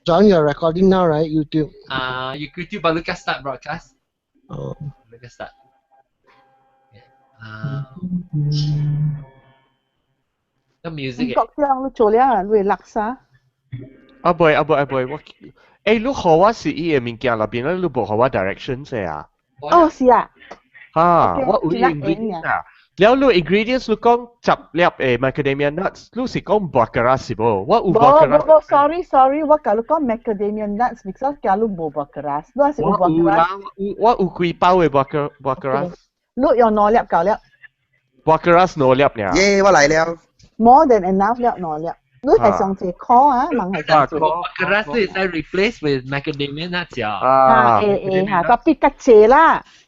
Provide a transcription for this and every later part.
John, you're recording now, right? YouTube. YouTube baru start broadcast. Oh. Baru start.個 music 國章你做了，你垃圾。阿妹，我，你學我是伊個物件入邊咧，你無學我 direction 啫啊？哦，是啊。嚇，我有 ingredient 啊。แล้วลู ingredients ลูก講จับเรียบmacadamia nuts ลู是講 baccarat สิบ่ว่าอุ baccarat บ่ sorry 我講你講 macadamia nuts because 假如冇 baccarat 你係有 baccarat ว่า有幾包嘅 baccarat ลูก用攞粒夠粒 baccarat 攞粒เนี่ยเย้ว่าไหลแล้ว more than enough 粒攞粒你係上次 call 啊問係上次 baccarat 係在 replace with macadamia nuts 啊嚇tapi 吉謝啦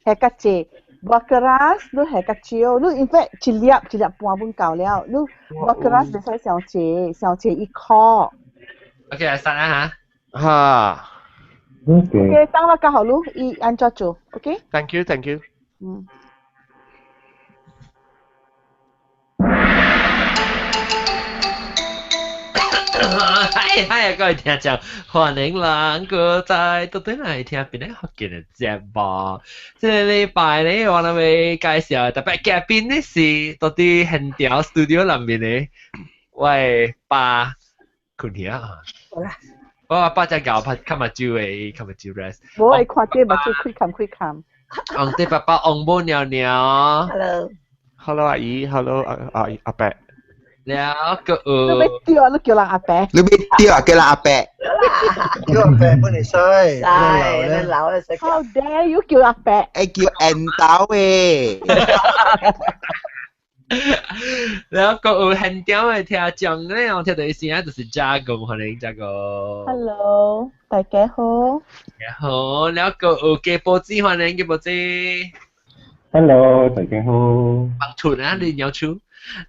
係吉謝baccarat 你係吉謝你 in fact 一粒半本夠了你 baccarat 你使上次一 call OK 嚟start啦嚇OK 當我教好你一按照做 OK thank you 嗨，各位聽眾，歡迎兩個在到底嚟聽邊啲學嘅嘅節目。這個禮拜呢，我哋會介紹特別嘉賓呢是到底現條 studio 裏面嘅喂爸坤兄啊。好啦，我爸只教拍今日朝rest。我係看啲咪做開冚。我哋爸爸昂波尿尿。Hello 阿姨 Hello 阿伯。แล้วก็你俾掉你叫人阿伯你俾掉叫人阿伯叫阿伯幫你衰你老咧 How dare you 叫阿伯叫 N แล้วก็很屌嘅聽眾咧，我聽到嘅聲音就是加工，歡迎加工。Hello， 大家好。好，แล้วก็嘅報紙歡迎嘅報紙。Hello， 大家好。幫出啊，你有出？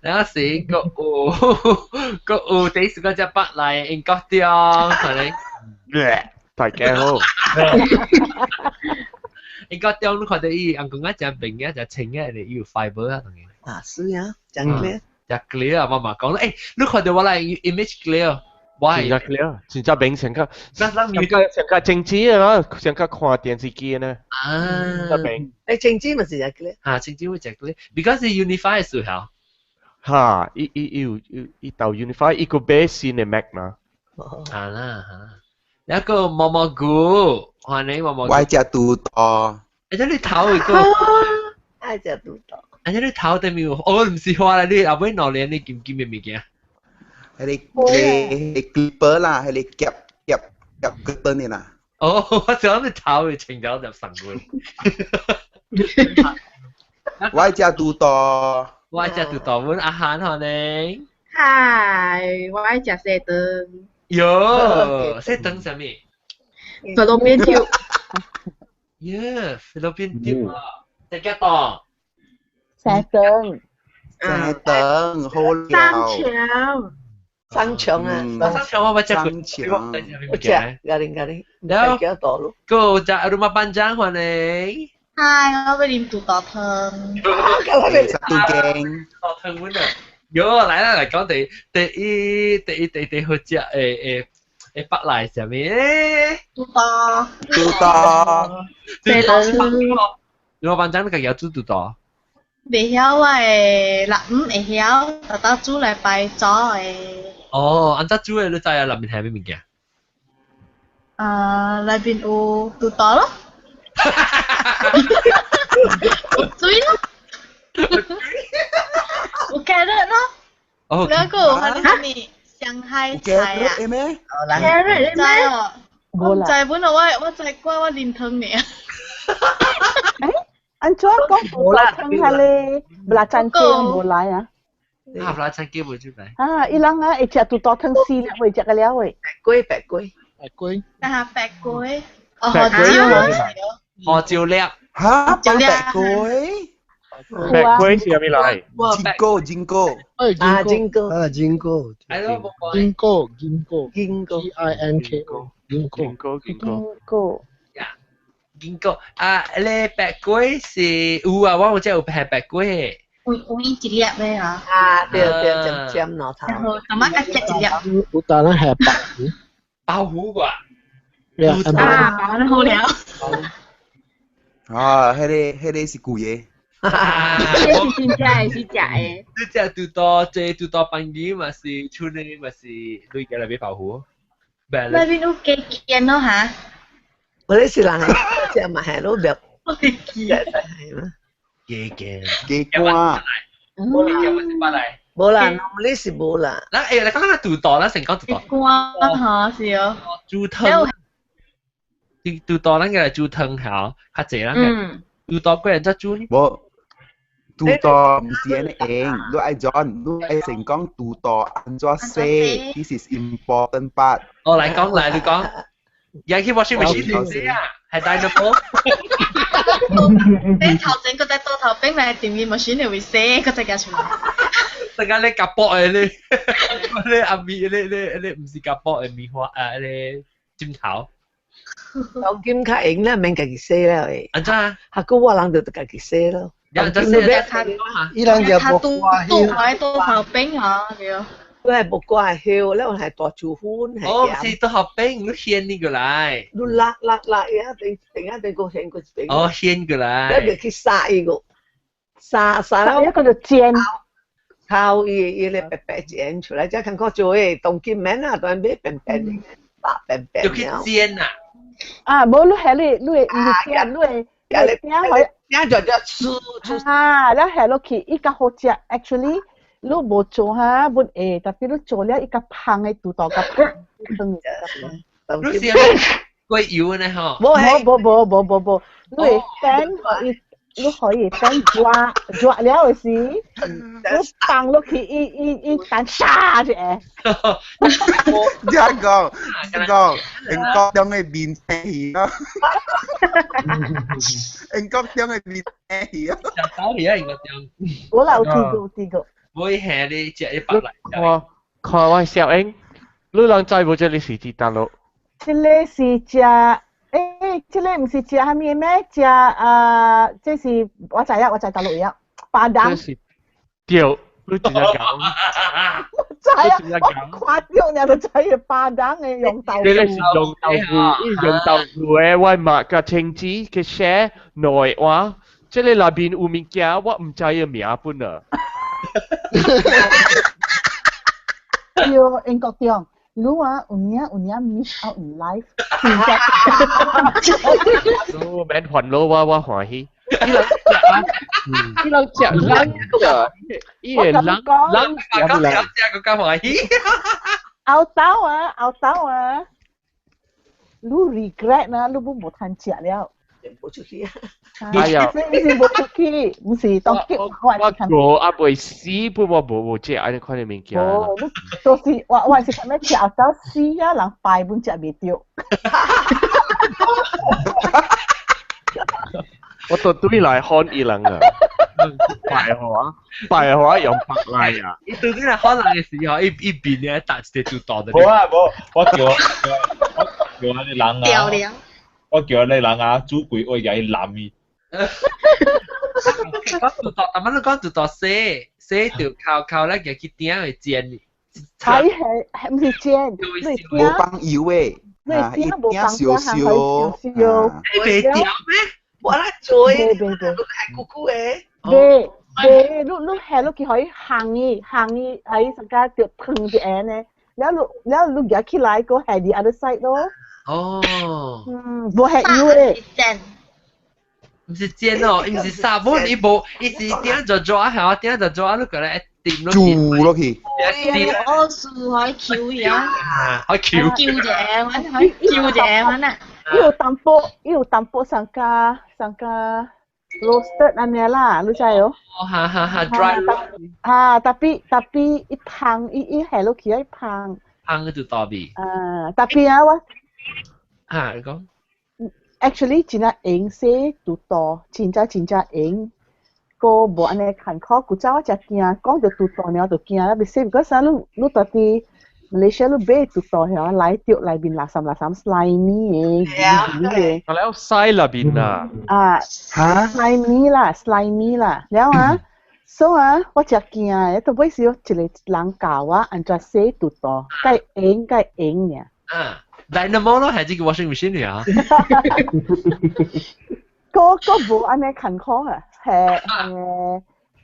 แล้วสิก็第一個只北嚟英國啲啊，係咪？大家好。英國啲你看到伊，我講一隻平嘅，一隻青嘅，你要 fiber 啊，當然。啊，是啊，真 clear。就 clear 啊，媽媽講咧，你看到我嚟 image clear，why？ 真 clear，真正明成個，成個政治啊，成個看電視機呢。真明。政治咪是就 clear。嚇，政治會就 clear，because unify 嘅時候。嚇，依到 unify 依個 base 先嘅 Mac 嘛。係啦嚇，有一個毛毛菇，歡迎毛毛菇。我只肚多。而且你頭一個。我只肚多。而且你頭對面，我唔是話啦，你後尾攞嚟你見嘅物件。係你 clipper 啦，係你夾 clipper 你啦。哦，我想你頭會清咗入神會。我只肚多。我只肚多碗อาหาร歡迎。Hi， 我只西頓。喲，西頓什麼？菲律賓條。耶，菲律賓條啊！食幾多？西頓。好料。生腸啊！生腸我咪食過。我食，咖喱。แล้ว幾多咯？ก็จะrumah panjang 歡迎。Hi， 我俾你肚多湯。肚驚。肚湯碗啊！喲，嚟講第好食北來上面。肚多。西頓。rumah panjang 你個有煮肚多？未曉我係臘五會曉，特登煮嚟拜咗誒。哦，按照煮嘅你知啊，裏面係咩物件？裏邊有肚多咯。有水咯，有 carrot 咯，兩個係咩上海菜啊 ？carrot 你知哦？我唔知本來我知過我連湯嘅。anh chúa có phụ thân hay là belacan kia mulai à? belacan kia boleh juga. Ilang ejak tu thân si nak boleh ejak kali awak. Bạc quế. Bạc quế. Hồ chiều liệp. Hả? Bạc quế. Bạc quế thì làm lại. Jinko. Ginkgo 啊，你白龜是有啊，我有只有係白龜，有一粒咧啊。啊，對對，尖腦頭。然後怎麼夾一粒？有大人係白虎，包虎啩，啊，包得好了。啊，迄個是舊嘢。這是真正嘅，是假嘅。你只最多朋友嘛是村里嘛是對嘅嚟俾包虎。那邊都幾見咯嚇。我哋是人係，即係咪係咯？別我哋見。係咩？幾嘅？幾關？冇啦，有冇先翻嚟？冇啦，我哋是冇啦。嗱，誒，你講緊杜多啦，成講杜多。幾關嚇是哦。豬湯。杜多咱嘅豬湯好，較濟啦。杜多個人做豬。冇。杜多唔是安尼應，你愛John，你愛成講杜多安怎寫 ？This is important part。我嚟講嚟，你講。而家 washing machine 點寫啊？係 dynamo。你頭前嗰隻倒頭冰嚟電熱 machine 你會寫嗰隻嘅出嚟。陣間你夾波嘅你阿咪你唔是夾波嘅棉花你尖頭。有兼卡影咧，免家己寫啦喂。安怎啊？下個我人就家己寫咯。有就寫啦。伊人就冇話倒喺倒頭冰嚇了。佢係木瓜係แล้ว係大豬歡係。哦，是倒頭冰，你掀呢個嚟。你辣一定個掀個冰。哦，掀過嚟。一定去殺呢個，殺一個就煎。靠伊咧白白煎出來，即係看個做誒當金面啊，當咩白白白。要去煎啊！啊，冇你係你煎，你煎咗出啊，แล้ว係落去一個好食 ，actually 你冇做嚇，本但係你做了一個胖嘅肚度個燈。你試下貴油呢？嗬？冇，你可以等抓了時，你放落去一彈沙啫。應該中嘅面皮咯，應該中嘅面皮咯。小刀魚啊，應該中。我有試過。會係你食一百嚟。看我小英，你人知冇？這裡是鐵達路。這裡是只。這裡唔是食係咩咩？食這是我知大陸嘢，巴當。這是吊，你點樣講？我知啊，我誇張你就知係巴當嘅用豆腐。這裡是用豆腐嘅，我買個青子嘅寫內話，這裡那邊有物件我唔知嘅名本啊。要英國中。Lu unya miss out in life. 都免煩惱，我歡喜。伊人食冷嘅，伊係冷個歡喜。熬豆啊！你 regret นะ，你冇ทัน食了。冇出去啊！哎呀，你是冇出去，唔是當結我阿未死，不過冇食安尼款嘅物件。哦，你就是我是咁樣食熬豆死啊，人敗本食未掉。我到對來看伊人啊，白話用白賴啊。伊對對來看人嘅時候，一邊咧打一隻就倒的。冇啊冇，我叫你人啊。掉了。我叫你人啊，煮貴我也係南面。講杜多，但係你講杜多寫條靠咧，嘅去點去煎。係唔是煎？冇放油誒，啊，一點少少。你未掉咩？我嚟做誒，係姑姑誒。你係你佢可以行喺成家條碰嘅嘢咧，แล้ว你夾起來個係 the other side 咯。哦，冇係要嘅，唔是煎哦，唔是沙本，伊冇，伊是點就做下，點就做，你個咧點落去，煮落去，我是可以撬嘢，可以撬隻，可以撬隻乜啊？要淡薄上加 roasted อันเนี้ยล่ะรู้ใจเหรอ哈 dry tapi一胖一係咯，佢一胖就多啲tapi啊我你講 actually 真係應寫讀多真係應個冇安尼看考古早我只驚講到讀多呢就驚啦別寫嗰陣你到底Malaysia 你買讀多係來掉來邊垃圾 slimy 嘅แล้วไส้ละบินน่ะslimy 啦แล้ว所以啊，我真惊诶，到尾时候一个人教我安怎洗肚肚，该用尔。Dynamo 咯，係只個 washing machine 嚟啊。嗰無安尼坎坷啊，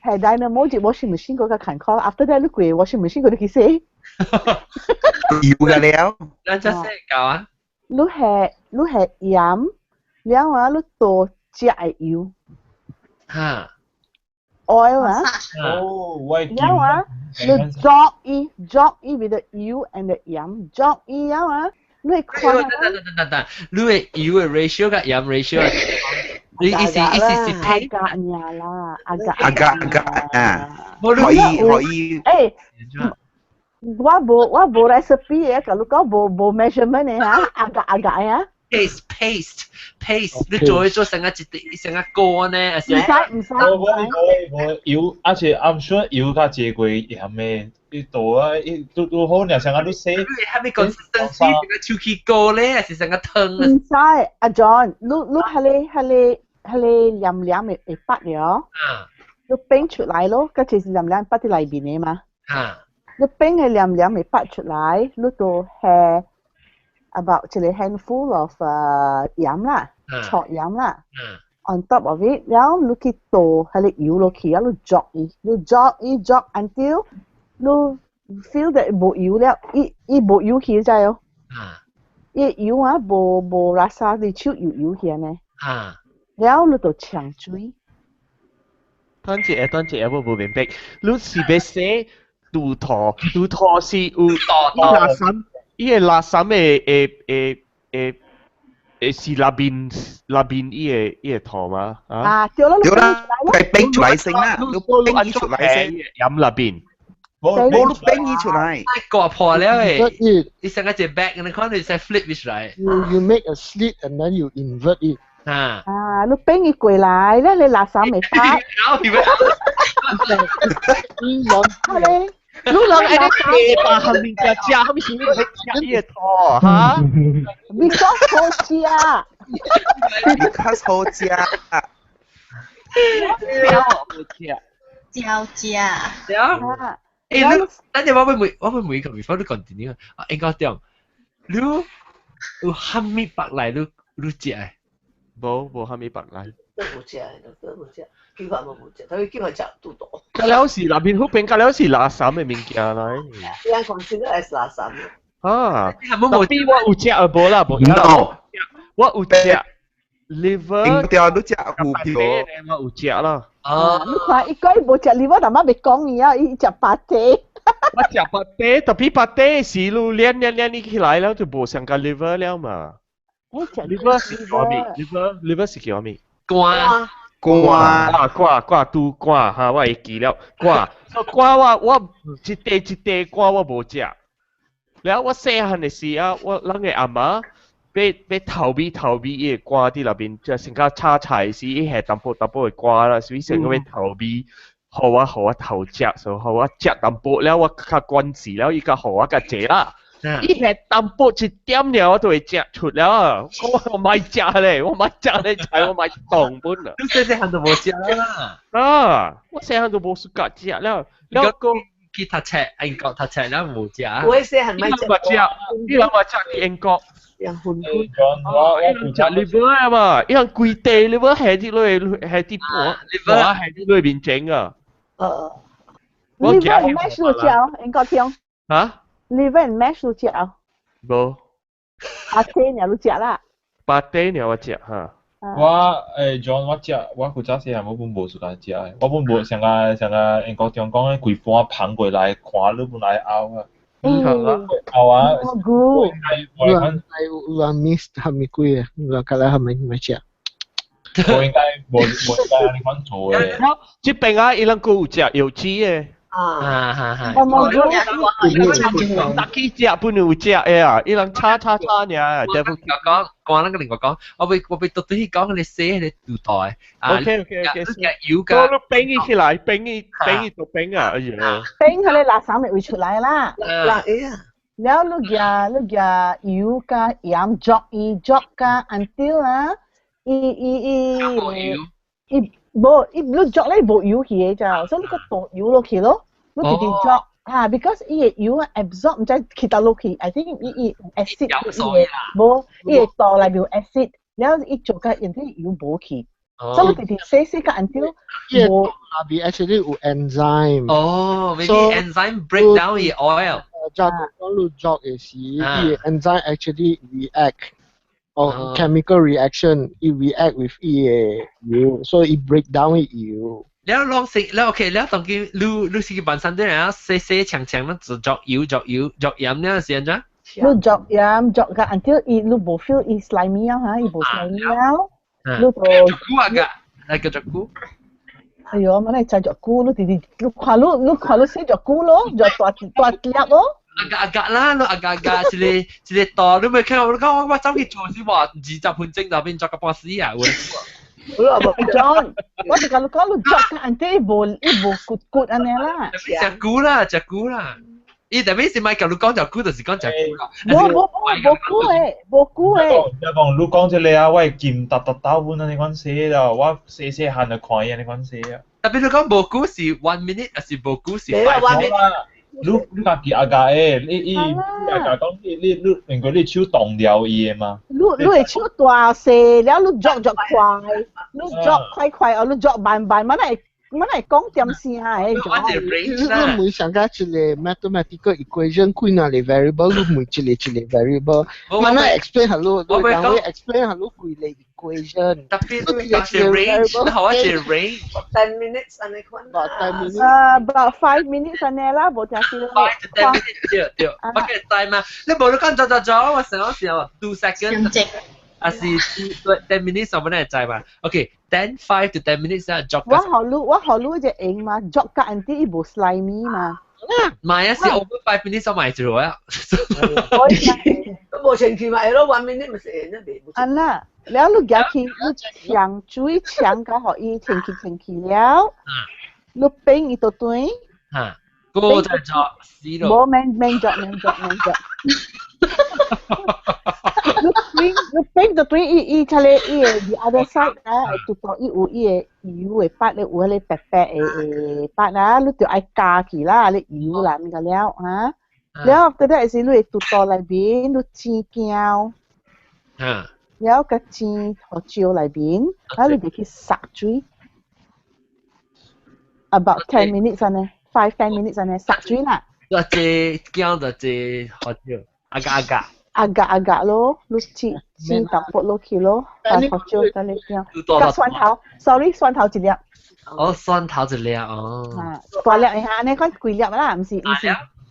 係 Dynamo 隻 washing machine 嗰個坎坷 ，after that 你過 washing machine 嗰啲去洗。要㗎了。咱只洗教啊。你係鹽，然後啊，你倒只係油。嚇。oil 啊。然後啊，你drop it with the 油 and the 鹽，drop it 然後啊。你看啊！等，你嘅油嘅 ratio 嘅鹽 ratio，你意思睇㗎呀啦，啊，可以。誒，我冇 recipe 嘅，kalau kau冇 measurement 嘅嚇，agak呀。paste，你做成一乾咧，唔使。我油，而且I'm sure油較濟過鹽嘅。你度啊，都好，你成日都洗。係咪 consistency 成個超級高咧，還是成個湯啊？唔使，阿 John，你係黏嘅八了。你冰出來咯，嗰隻是黏八啲裏邊嘅嘛。你冰係黏嘅八出來，你就係 about 一個 handful of 鹽啦，錯鹽啦。On top of it，然後你去倒係油落去，然後你drop until你 feel that 冇油了，冇油起在哦。油啊冇 rasa 你手油起呢。然後你就搶水。等陣冇明白，你是要洗肚肚是有垃圾是那邊伊個肚嗎？對啦，佢冰出來先啦，你冰出來先，飲那邊。冇冰出來。割破了誒！你成個隻 back，你看你再 flip 出來。You make a slit and then you invert it。你冰伊過來咧，你垃圾未發。你諗下啲吧，後面隻隻後面是咩嘢拖嚇？你講好食啊！你講好食啊！椒醬。等陣我會每個 before 你 continue 啊，應該點？你有蝦米白嚟你食誒？冇蝦米白嚟。都冇食，叫佢冇食，佢叫佢食肚肚。隔了是那邊好平，隔了是垃圾嘅物件嚟。依家講先都係垃圾。啊，特別我有食啊，無啦，冇。我有食 liver。掉都食有啲。我有食啦。你看伊講伊無食 liver，但係未講伊啊，伊食白雞。我食白雞，特別白雞是你練起來了就無像個 liver 了嘛。liver 是叫咩 ？liver 是叫咩？瓜拄瓜哈，我會記了瓜。瓜我一塊瓜我無食。然後我細漢嘅時啊，我人嘅阿媽俾頭尾伊個瓜啲入邊，即係成家炒菜時，伊係淡薄嘅瓜啦，所以成個俾頭尾，好我頭食，所以好我食淡薄了，我較關事了，伊個好我個食啦。伊係淡薄一點了，我都會食出了。我買食咧，我買當本啦。你細漢都冇食啦。我細漢都冇暑假食了。แล้วก็พี่ทัชแชร์英國ทัชแชร์แล้วหมูจ๋า 我細漢買食。呢兩個食啲英國。人混混。食 liver 啊嘛，因為貴地 liver 係啲liver 係啲裏邊整啊。liver 唔係薯條，英國聽。嚇？ liver and mash 都食啊？冇。阿姐你都食啦？八丁你我食嚇。我John 我食，我古早時係我本無時間食嘅，我本無成個英國中講嘅規盤捧過來，看你本來拗啊。拗啊！我 miss 係咪貴啊？我覺得係咪食？我應該冇你講做嘅。即邊啊，伊兩個有食有機嘅。打機食本有食嘅啊，伊兩叉呢？講那個另外講，我被讀到去講你寫你肚袋。OK。有噶。我冰伊起來，冰伊做冰啊！哎呀。冰佢哋垃圾咪會出來啦。然後你加油加鹽，捉加 until 啦，冇，你 jog 咧冇油去嘅咋，所以你個倒油落去咯，你直接 jog 嚇 ，because 伊個油 absorb 唔知去到落去 ，I think 伊 acid 伊冇，伊個倒嚟有 acid，然後伊做嘅人哋油冇去，所以你直接洗個 until 冇。Be actually 有 enzyme。哦 ，maybe enzyme break down the oil。講你 jog 嘅時，伊 enzyme actually react。Or chemical reaction, it react with 油 ，so it break down 油。แล้วลองสิแล้วโอเคแล้วตอนกี้รู้สิbản身啲人啊，細長長咁就作鹽呢時陣，你作鹽作個 until 伊你冇 feel 伊 slimy 啊嚇，伊冇 slimy 啊，你就菇啊個，係叫做菇。哎呦，乜嚟製作菇？你看你寫作菇咯，作大粒咯。agak lah lo agak sila to lu mai kan kau wa zau ki zuo si wa 20分鐘就變作個博士啊會John 我哋kalau jog kan ante ibu kut ane lah 隻菇啦伊特別是咪kalau講就菇就是講隻菇啦冇菇誒一講你講出嚟啊我係劍突打碗啊你講寫啦我寫下就看嘢你講寫啊特別你講冇菇是1 minute 還是冇菇是5 minute你家己阿家誒，你阿家講你令佢你手動掉伊嘛？你係手大細，然後你作快，你作快，哦，你作慢，乜嚟講點先啊？你每想加一個 mathematical equation，佢那裡 variable，你每一個 variable，乜嚟 explain 下你，你講 explain 下你佢嚟 equation。特別你講係 range，你學一隻 range。10 minutes 安尼款。About 5 minutes 安尼啦，冇聽先。5 to 10 minutes，對，不過time啊，你冇你講咗，我成個時候2 seconds。啊是10 minutes 我們嚟制嘛 ，OK 5 to 10 minutes 啊 jog。我學你隻影嘛 ，jog 個 until 伊冇 slimy 嘛。唔係啊，是 over 5 minutes 我買咗啊。都冇程序咪係咯，1 minute 咪食完一邊。啊啦，แล้ว你夾起你搶水搶個學伊停起了，你冰伊度對。嚇，嗰就作死咯。冇免作。你冰就對伊出嚟伊個 the other side 啊，就當伊有伊個油個八咧，有迄個白白個八啦，你就愛加起啦，你油啦咪個了嚇。แล้วafter that 是你會倒到內邊，你煎膠。แล้วก็煎胡椒內邊，然後你就去殺水。About 10 minutes 安尼，5-10 minutes 安尼殺水啦。就隻薑就隻胡椒，agak咯，你煎淡薄落去咯，把胡椒加你薑，加蒜頭 ，sorry 蒜頭一粒。哦，蒜頭一粒哦。大粒你下，你講幾粒啦？唔是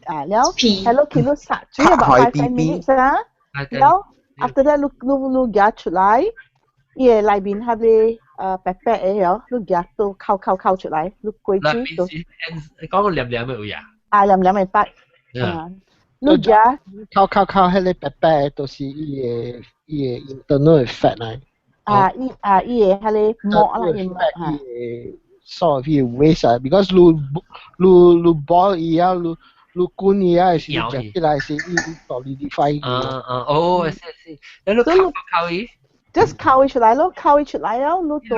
啊，แล้วให้ลูกคิดลูกสักช่วยแบบ5 minutes นะแล้ว after that ลูกยัด出來伊個內邊係咧白白嘅嗬，ลูกยัด到เข้า出來，ลูก歸住到。你講個黏嘅位啊？啊，黏嘅八。ลูกยัดเข้า係咧白白，都是伊個 internal fat 嚟。伊個係咧膜啦，伊膜嚇。So if you waste because 你 boil 伊啊，你滾伊啊，是食起來是伊 solidify 哦，係。你烤伊 ，just 烤伊出來咯，烤伊出來咯，你都。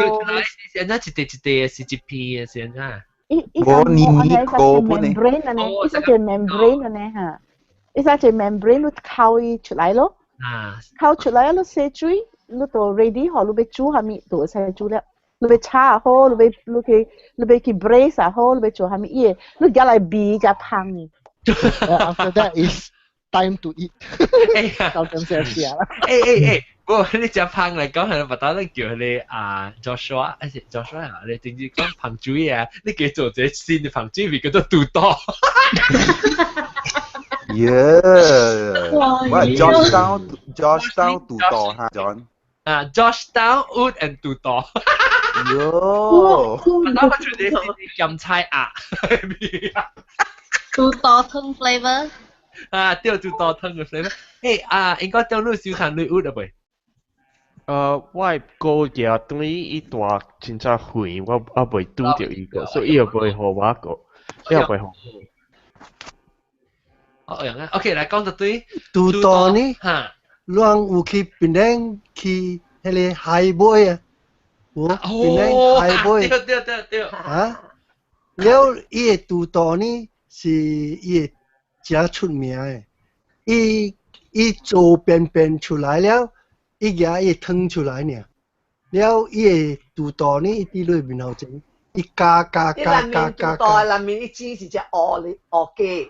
現在一地是一片嘅現在。我黏個membrane 啊呢，一隻 membrane 啊呢嚇，一隻 membrane 你烤伊出來咯，烤出來你洗水，你都 ready 好，你要煮下面都洗煮了。你要炒好，你要去 braise 好，你要做下面嘢，你夾嚟比較胖。After that is time to eat。到咁上下啦。不過你隻胖嚟講係咪打得叫你Joshua？ Joshua 啊，你直接講胖嘴啊，你叫做隻先胖嘴，咪叫做肚多。我 Georgetown 肚多嚇 John。Georgetown wood and 肚多。那我覺得是鹹菜啊。肚多湯 flavor。對，肚多湯嘅 flavor。應該當你小看你 wood 啊未？我個嘢對伊大真正遠，我未拄到伊個，所以伊又未互我個，伊又未互我。樣啊 ，OK，嚟講就對。肚多呢？亂有去邊頂去迄個海尾啊？我本来係會對啊，了伊個杜道呢是伊個真出名嘅，伊做便出來了，伊個伊湯出來呢，了伊個杜道呢伊啲裏面後整，伊加。杜道裏面啲雞是隻鵝雞。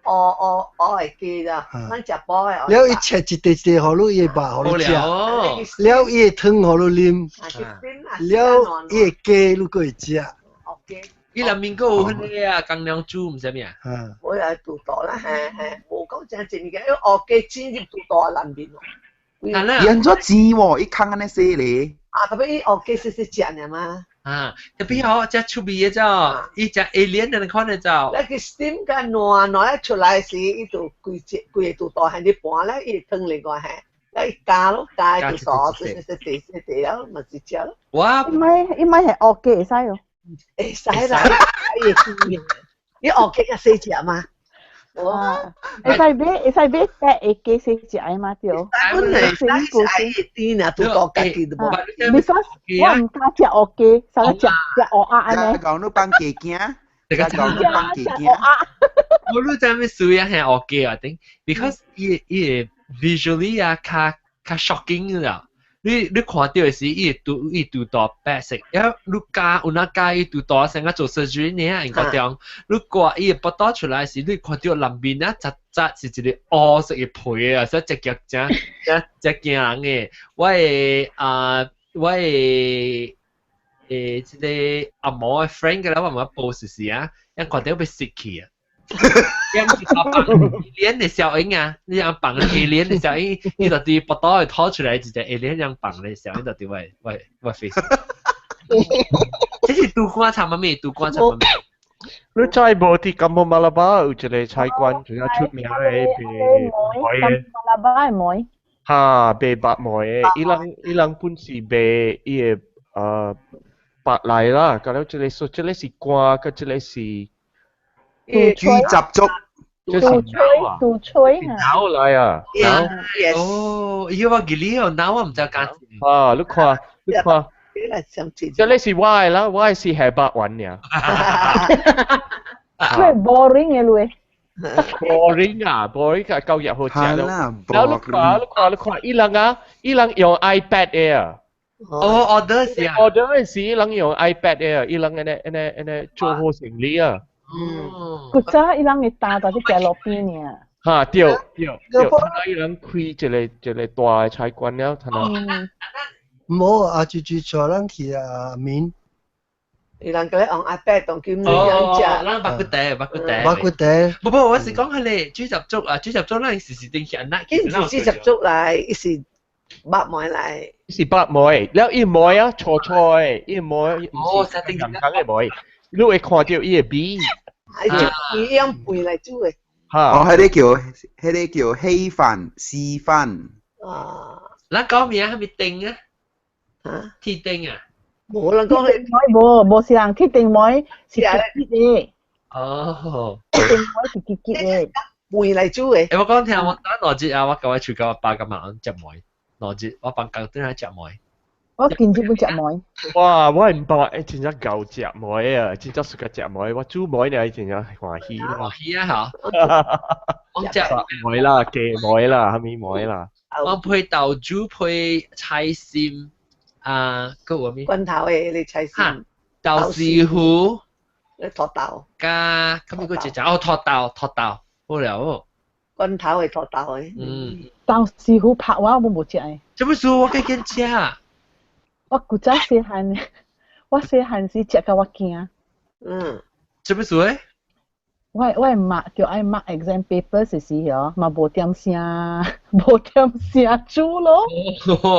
係雞咋，咱食飽嘅。了伊切一塊好咯，伊肉好咯食，了伊湯好咯啉，了伊雞如果會食。伊內面個有迄個啊，江良豬唔知咩啊？我又杜道啦，係，無講真正嘅，因為鵝雞煎入杜道內面咯。養咗字喎，伊坑安尼寫咧。特別伊鵝雞細細隻嘛。特別好，只出味嘅咋，伊只 alien 人看嘅咋。那個 steam 個暖一出來時，伊就規個杜道喺啲盤咧，伊湯另外係，一加咯，加就sauce，細了，咪直接咯。哇！伊咪係鵝雞會使喎。會使啦，伊鵝雞嘅細隻嘛。哇！會使買白雞細隻嘅嘛對。本嚟使啲啊，杜道家己都冇。Because 我唔敢食鵝雞，使得食鵝鴨安尼。講到班雞驚，講到班雞驚。我都真係需要係鵝雞啊，頂，because 伊 visually 啊，較 shocking 啦。你看到嘅時，伊杜道白色，然後你加有哪加伊杜道成個做 surgery 呢？應該點？你掛伊報道出來時，你看到南邊啊，雜是一個烏色嘅皮啊，所以隻腳真驚人嘅。我誒即個阿毛嘅 friend 嘅啦，我冇報時啊，因看到被蝕去啊。因為alien 嘅效應啊，你樣綁 alien 嘅效應，你到底不到去拖出來一隻 alien 樣綁嘅效應，到底我 face。這是杜關差乜咩？杜關差乜咩？你知冇啲咁嘅馬拉巴有一個菜館，最出名嘅係馬拉巴係梅。嚇，白白梅嘅，伊人本是白伊嘅白嚟啦，咁樣這個是瓜，跟這個是。豬雜粥，杜吹腦嚟啊！哦，要我記你哦，腦我唔知講。你看，這裡是 Y 啦 ，Y 是黑白雲呀。佢 boring 嘅嘞。boring 啊 ，boring 係夠入好食咯。然後你看，伊人用 iPad 嘅。order 時，伊人用 iPad 嘅，伊人誒做好成理啊。古早伊人會打到啲街路邊嘅。嚇，對，伊人開一個大嘅菜館了，睇下。冇啊，住坐人去啊面。伊人嗰啲用 iPad 當叫咩樣食？咱白骨地。不，我是講佢哋豬雜粥啊，豬雜粥咱時時定起啊，那豬雜粥嚟，伊是白梅嚟。是白梅，แล้ว伊梅啊，菜，伊梅，哦，實定人講嘅梅。你會看到伊個鼻，係樣背嚟煮嘅。迄個叫稀飯、絲飯。咱講名係咪定啊？鐵定啊？冇啦，講你冇是人鐵定梅是結嘅。哦，鐵定梅是結嘅，背嚟煮嘅。我講聽我打羅節啊，我舊位廚教我爸咁晚食梅，羅節我幫教啲人食梅。我見日本食梅。哇！我唔捌真正夠食梅啊，真正食個食梅，我煮梅呢真正歡喜啦。歡喜啊嚇！我食梅啦，雞梅啦，蝦米梅啦。我配豆珠配菜心啊，嗰個咩？棍頭嘅你菜心。豆豉糊。你托豆。加咁個隻就托豆，好了。棍頭係托豆嘅。豆豉糊拍話我冇食嘅。做乜事？我幾驚食啊！我古早細漢時食到我驚。做乜事？我媽叫愛抹 exam paper 時時嗬，嘛無點聲煮咯。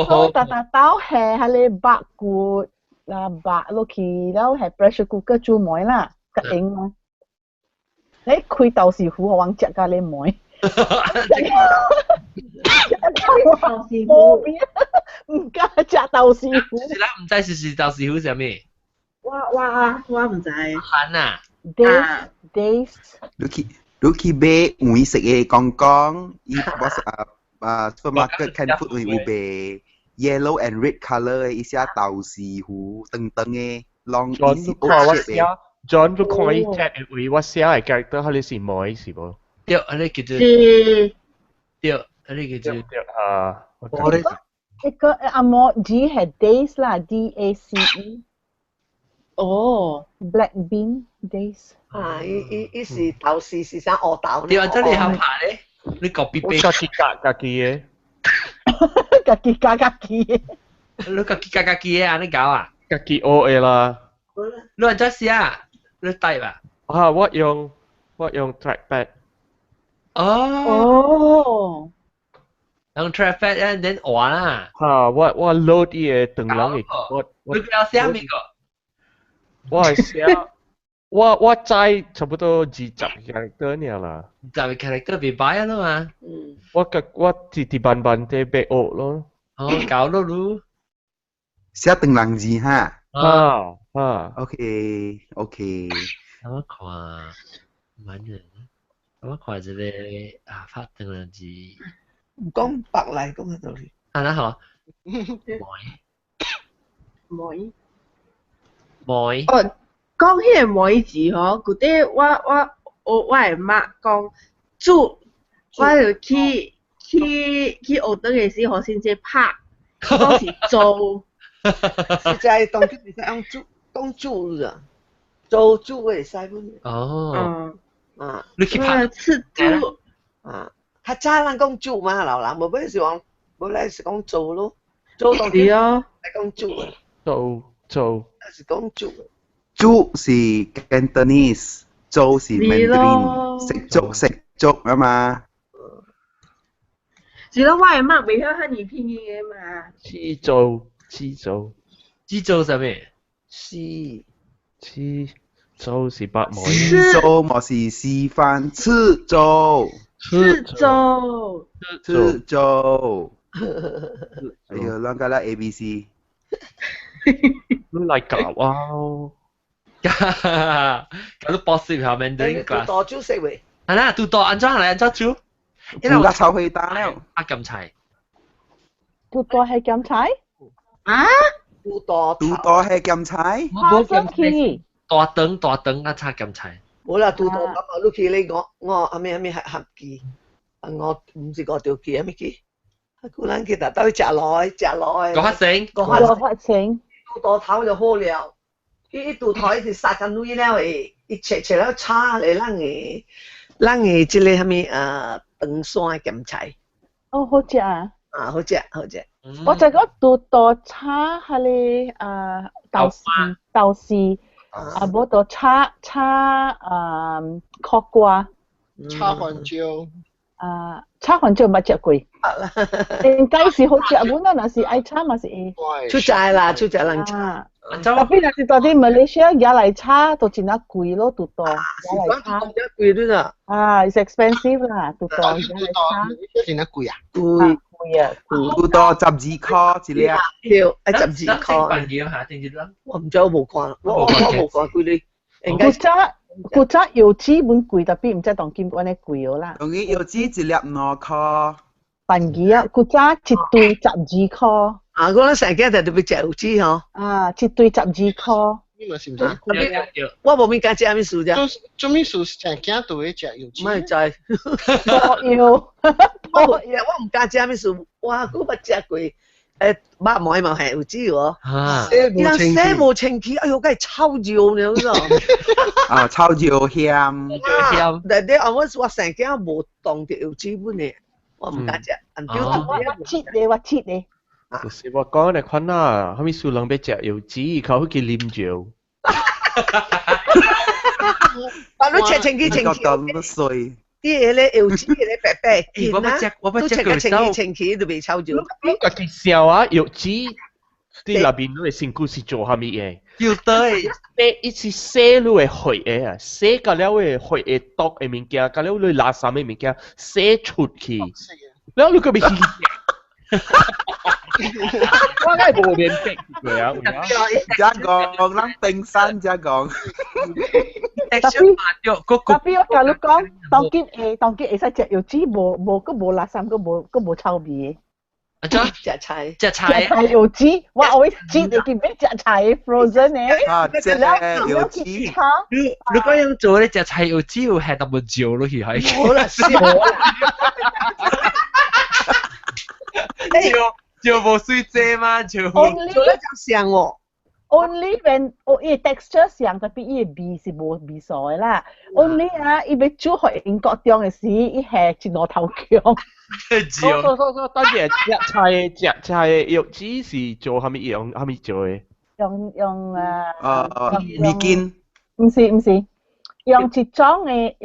我打豆係你白骨啦，白落去，然後係 pressure cooker 煮梅啦，個應咯。你開豆豉糊，我往食咖喱梅。豆豉糊，唔加食豆豉糊。是啦，唔知是豆豉糊係咩？我唔知。鹹啊 days。你去買梅食嘅講，伊 supermarket 看 food 會有賣， yellow and red color 嘅，伊寫豆豉糊長長嘅，long John easy 看我 shape 寫嘅。John 都看伊 chat 為我寫嘅 character，佢哋是妹是無？對，你叫做是對，你叫做啊。一個阿莫 G 係 days 啦，DACE。哦 black bean days。啊，伊是豆豉是啥鵝豆對啊，真係好怕咧，你copy paste。家己家己嘅。家己加家己嘅。你家己加家己嘅安尼搞啊？家己學嘅啦。你按怎寫啊？你 type 啊？啊，我用 trackpad。哦。用 trackpad 然後換啊。嚇，我 load 啲嘢長人嘅，你要寫咩個？我係寫，我知差不多20 character 呢啦。20 character 未擺啊嘛。我直慢慢地背學咯。哦，搞咯咯。寫長人字哈。OK。我看，蠻人，我看一個啊發長人字。唔講白嚟講喺度。啊，那好。妹。妹。哦，講迄個妹字吼，嗰啲我係媽講煮，我就去學堂嘅時候先至拍，講是做。實在當佢唔使講煮啊，做會使本。哦。啊，你去拍。吃煮。啊，較早人講煮嘛，老人無本是講，無來是講做咯，做當然係係講煮啊。做。是講煮。煮是 Cantonese， 做是 Mandarin， 食粥啊嘛。是咯，我係媽未曉漢語拼音嘅嘛。黐做係咩？黐做是白梅。黐做我是示範，黐做。哎呀，啷個啦 ABC？ 你嚟搞啊！搞到 possible 下面對 class。多煮食喎。係啦，讀多安怎嚟安怎煮？而家炒去打了。啊咁菜。讀多係咁菜？啊？讀多係咁菜？冇咁菜。大燈啊，炒咁菜。冇啦，讀多咁啊，你去你我阿咩係合記，我唔是個條記啊咩記？古人其實都食來。個發聲。讀多頭就好了。伊讀頭一直殺緊女了誒，伊切了叉嚟咱嘅即個蝦米長山鹹菜。哦，好食啊！啊，好食。我就講讀多叉係你豆豉冇多叉殼瓜。叉環椒。叉環椒咪食過。應該是好食，本來那是愛叉嘛是。出債人叉。特別那是到啲 Malaysia 嘢嚟叉，就真係貴咯，讀多。嘢叉。貴啲啦。It's expensive 啦，讀多嘢嚟叉。真係貴啊！貴啊！讀多12塊一粒。要12塊。我唔知我冇看，我冇看貴啲。古早油脂本貴，特別唔知當今嗰啲貴啦。當然油脂一粒2塊。半幾啊？古早一堆12塊。啊，我哋成日就特別食油脂嗬。啊，一堆12塊。你咪是唔知？我冇面家食咩素啫。做咩素成日都會食油脂？唔係就係。我唔家食咩素，哇！我冇食過。肉糜嘛係油脂喎。寫冇清氣，哎呦，梗係炒椒了啊，炒椒香。但係我成日冇當啲油脂本嚟，我唔家食。我切你。就是我講嘅款啊，後面數人要食油脂，佢去啉椒。把你切清氣。咁碎。啲嘢咧油脂咧白白，我不食個清氣都未炒椒。你個介紹啊，油脂啲入邊都係辛苦是做下咩嘢？要對，一次寫你會血嘅啊，寫個了會血嘅毒嘅物件，個了你垃圾嘅物件寫出去，然後你個咪去。我梗係冇面壁佢啊！一講咱冰山一講。特別我教你講，當今會使食油脂，冇垃圾，冇臭味。啊，做食菜，食菜，食菜有雞，我always 雞你見咩食菜 frozen 嘅？啊，即係有機。如果樣做咧，食菜有只要係特別少落去係。好啦，少就無水啫嘛，就做得就香哦。Only when 伊 texture 上特別伊味是無味素嘅啦。Only 啊，伊要煮去英國中嘅時，伊係一攞頭強。等陣食菜肉子是做蝦米做嘅？用味精。唔是，用一種嘅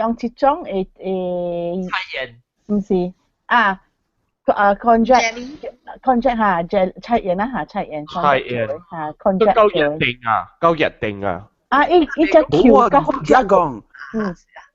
菜鹽。唔是啊。contract 嚇，菜鹽啦嚇，菜鹽嚇 contract 夠日定啊！啊，伊只橋夠好食講，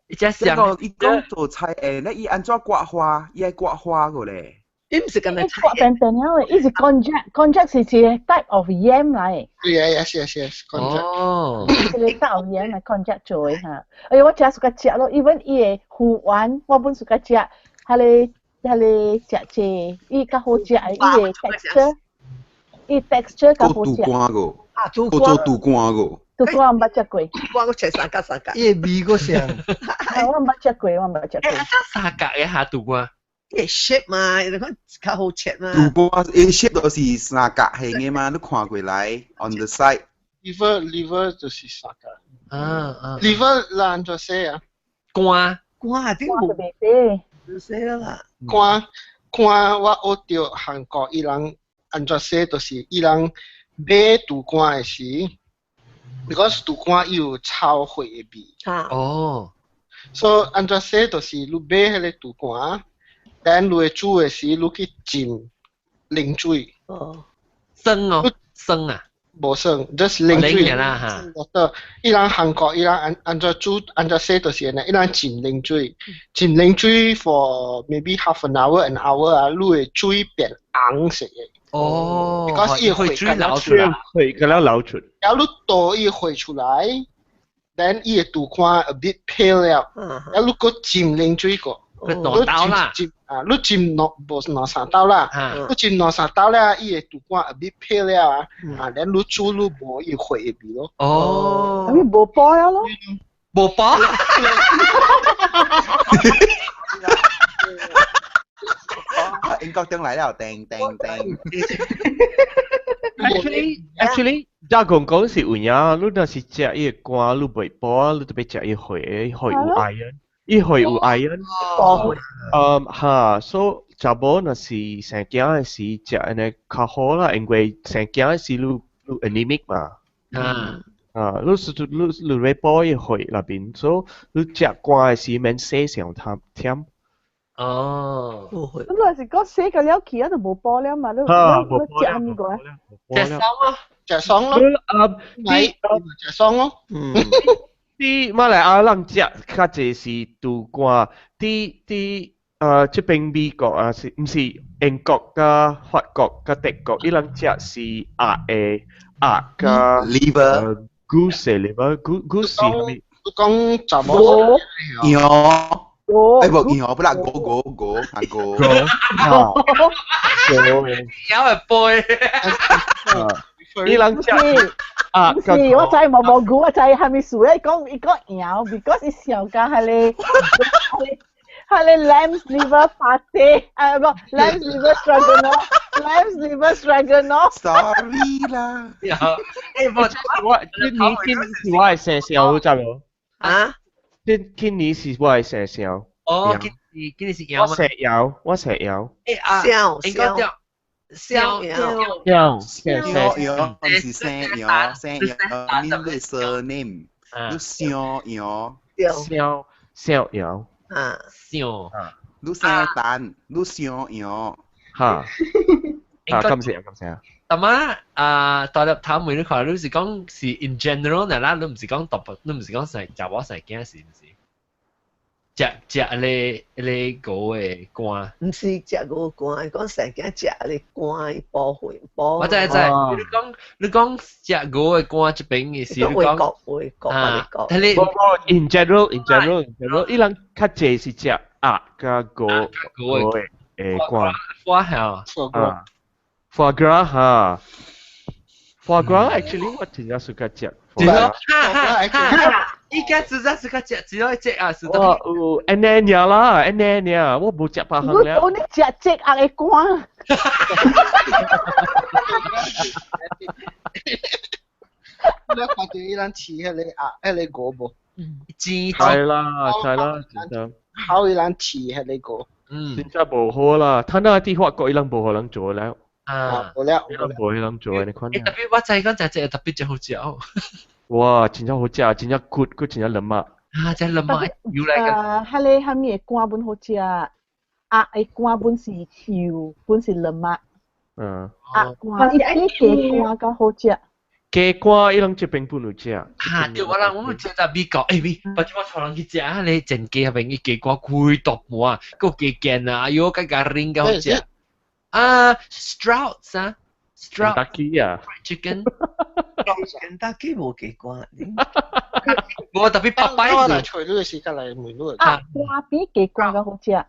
伊只香，伊講做菜鹽咧，伊安怎刮花？伊係刮花個咧。伊唔是咁樣菜鹽。便了嘅，伊是 contract 是一個 type of yam 嚟。Yes. Contract。哦。一個 type of yam 嚟 contract 做嘅嚇。哎，我真係suka 食咯 ，even 伊嘅魚丸，我本 suka 食，係你食啫，伊較好食，伊 texture 較好食。杜瓜個。啊，杜瓜。做杜瓜個。杜瓜我冇食過。杜瓜我食三格。伊味個香。我冇食過。三格嘅下杜瓜。伊 shape 嘛，你講較好食嘛。杜瓜伊 shape 都是三格形嘅嘛，你看過來 on the side。liver 就是三格。liver 難做些啊。瓜啲冇。看我學到韓國伊人安怎說，就是伊人買杜瓜的時 ，because 杜瓜有臭血的味。哦。所以安怎說，就是你買迄個杜瓜，等你煮的時，你去浸冷水。哦。生啊？無生 ，just 冷水。冷啦嚇。伊人韓國伊人安怎煮安怎說就是安尼，伊人浸冷水 for maybe half an hour 啊，你會水變紅色嘅。哦。because 伊會水流出來。會咁樣流出。然後你倒伊會出來 ，then 伊嘅杜瓜 a bit pale 了，然後你個浸冷水個。佢攞刀啦。你浸攞三刀啦，你浸攞三刀咧，伊個杜瓜 a bit pale 了啊，然後你煮你無伊血嘅味咯。哦。咁無包了咯？無包。英國中來了，叮。Actually， 打講講是有影，你若是食伊個瓜，你袂包，你特別食伊血有 iron。伊會有 iron， 所以查某若是生囝嘅時食安尼較好啦，因為生囝嘅時你 anemic 嘛，你會補伊血那邊，所以你食瓜嘅時免洗上甜。哦。咁嗰時講洗個了起啊，就冇補了嘛，你食安呢個啊？食爽咯，食爽咯。啲馬來亞人食較濟是杜瓜，即邊美國啊，是唔是英國甲法國甲德國？伊人食是鴨甲 liver goose liver 係咪？你講什麼？羊。哎不，羊不啦，狗。羊係背。伊人食。是，我知毛菇，我知係咪樹咧？講羊 ，because 伊上架係你 lamb's liver pate， 唔 lamb's liver stroganoff。Sorry 啦。今年是我係生肖，知冇？啊？今年是我係生肖。哦，今年是羊嗎？我石油。應該叫。燒羊，是生羊，mean the surname，你燒羊，燒羊，你生蛋，你燒羊，嚇，感謝。但係大粒頭妹你看，你是講是 in general 啦，你唔是講特別，你唔是講成就我成件事，唔是？食你狗嘅肝，唔是食狗肝，講成日食你肝去保血保。我知，你講食狗嘅肝這邊嘅事，你講會講，但你 in general， 伊人較濟是食鴨甲狗嘅肝。我係 foie gras 哈，foie gras actually 我真係 suka 食。只有哈，依家真係 suka 食，只有一隻啊，是哇，有 ananya 啦 ，ananya，我冇食別行了。我你食隻鴨嘅肝。你看到伊人饲迄個鴨，個無？係啦，真係。好伊人飼迄個個。真係無好啦，睇下啲法國伊人無可能做了。無了，伊人無可能做，你看。特別我知講隻特別最好食。哇，真係好食，真係 good，佢真係腍啊。啊，真係腍啊，要嚟㗎。迄個蝦米嘅肝本好食，鴨嘅肝本是油，本是腍啊。鴨肝，伊雞肝較好食。雞肝伊人這邊本有食。嚇！對我人我食到美國，不知我帶人去食啊！你整雞入邊啲雞肝貴到冇啊，個雞頸啊，有個咖喱嘅好食。Strouds 啊 ，Strouds 啊 ，chicken。肯德基冇幾關，我特別白白嘅。除咗時間嚟梅魯。鴨肝比雞肝較好食。鴨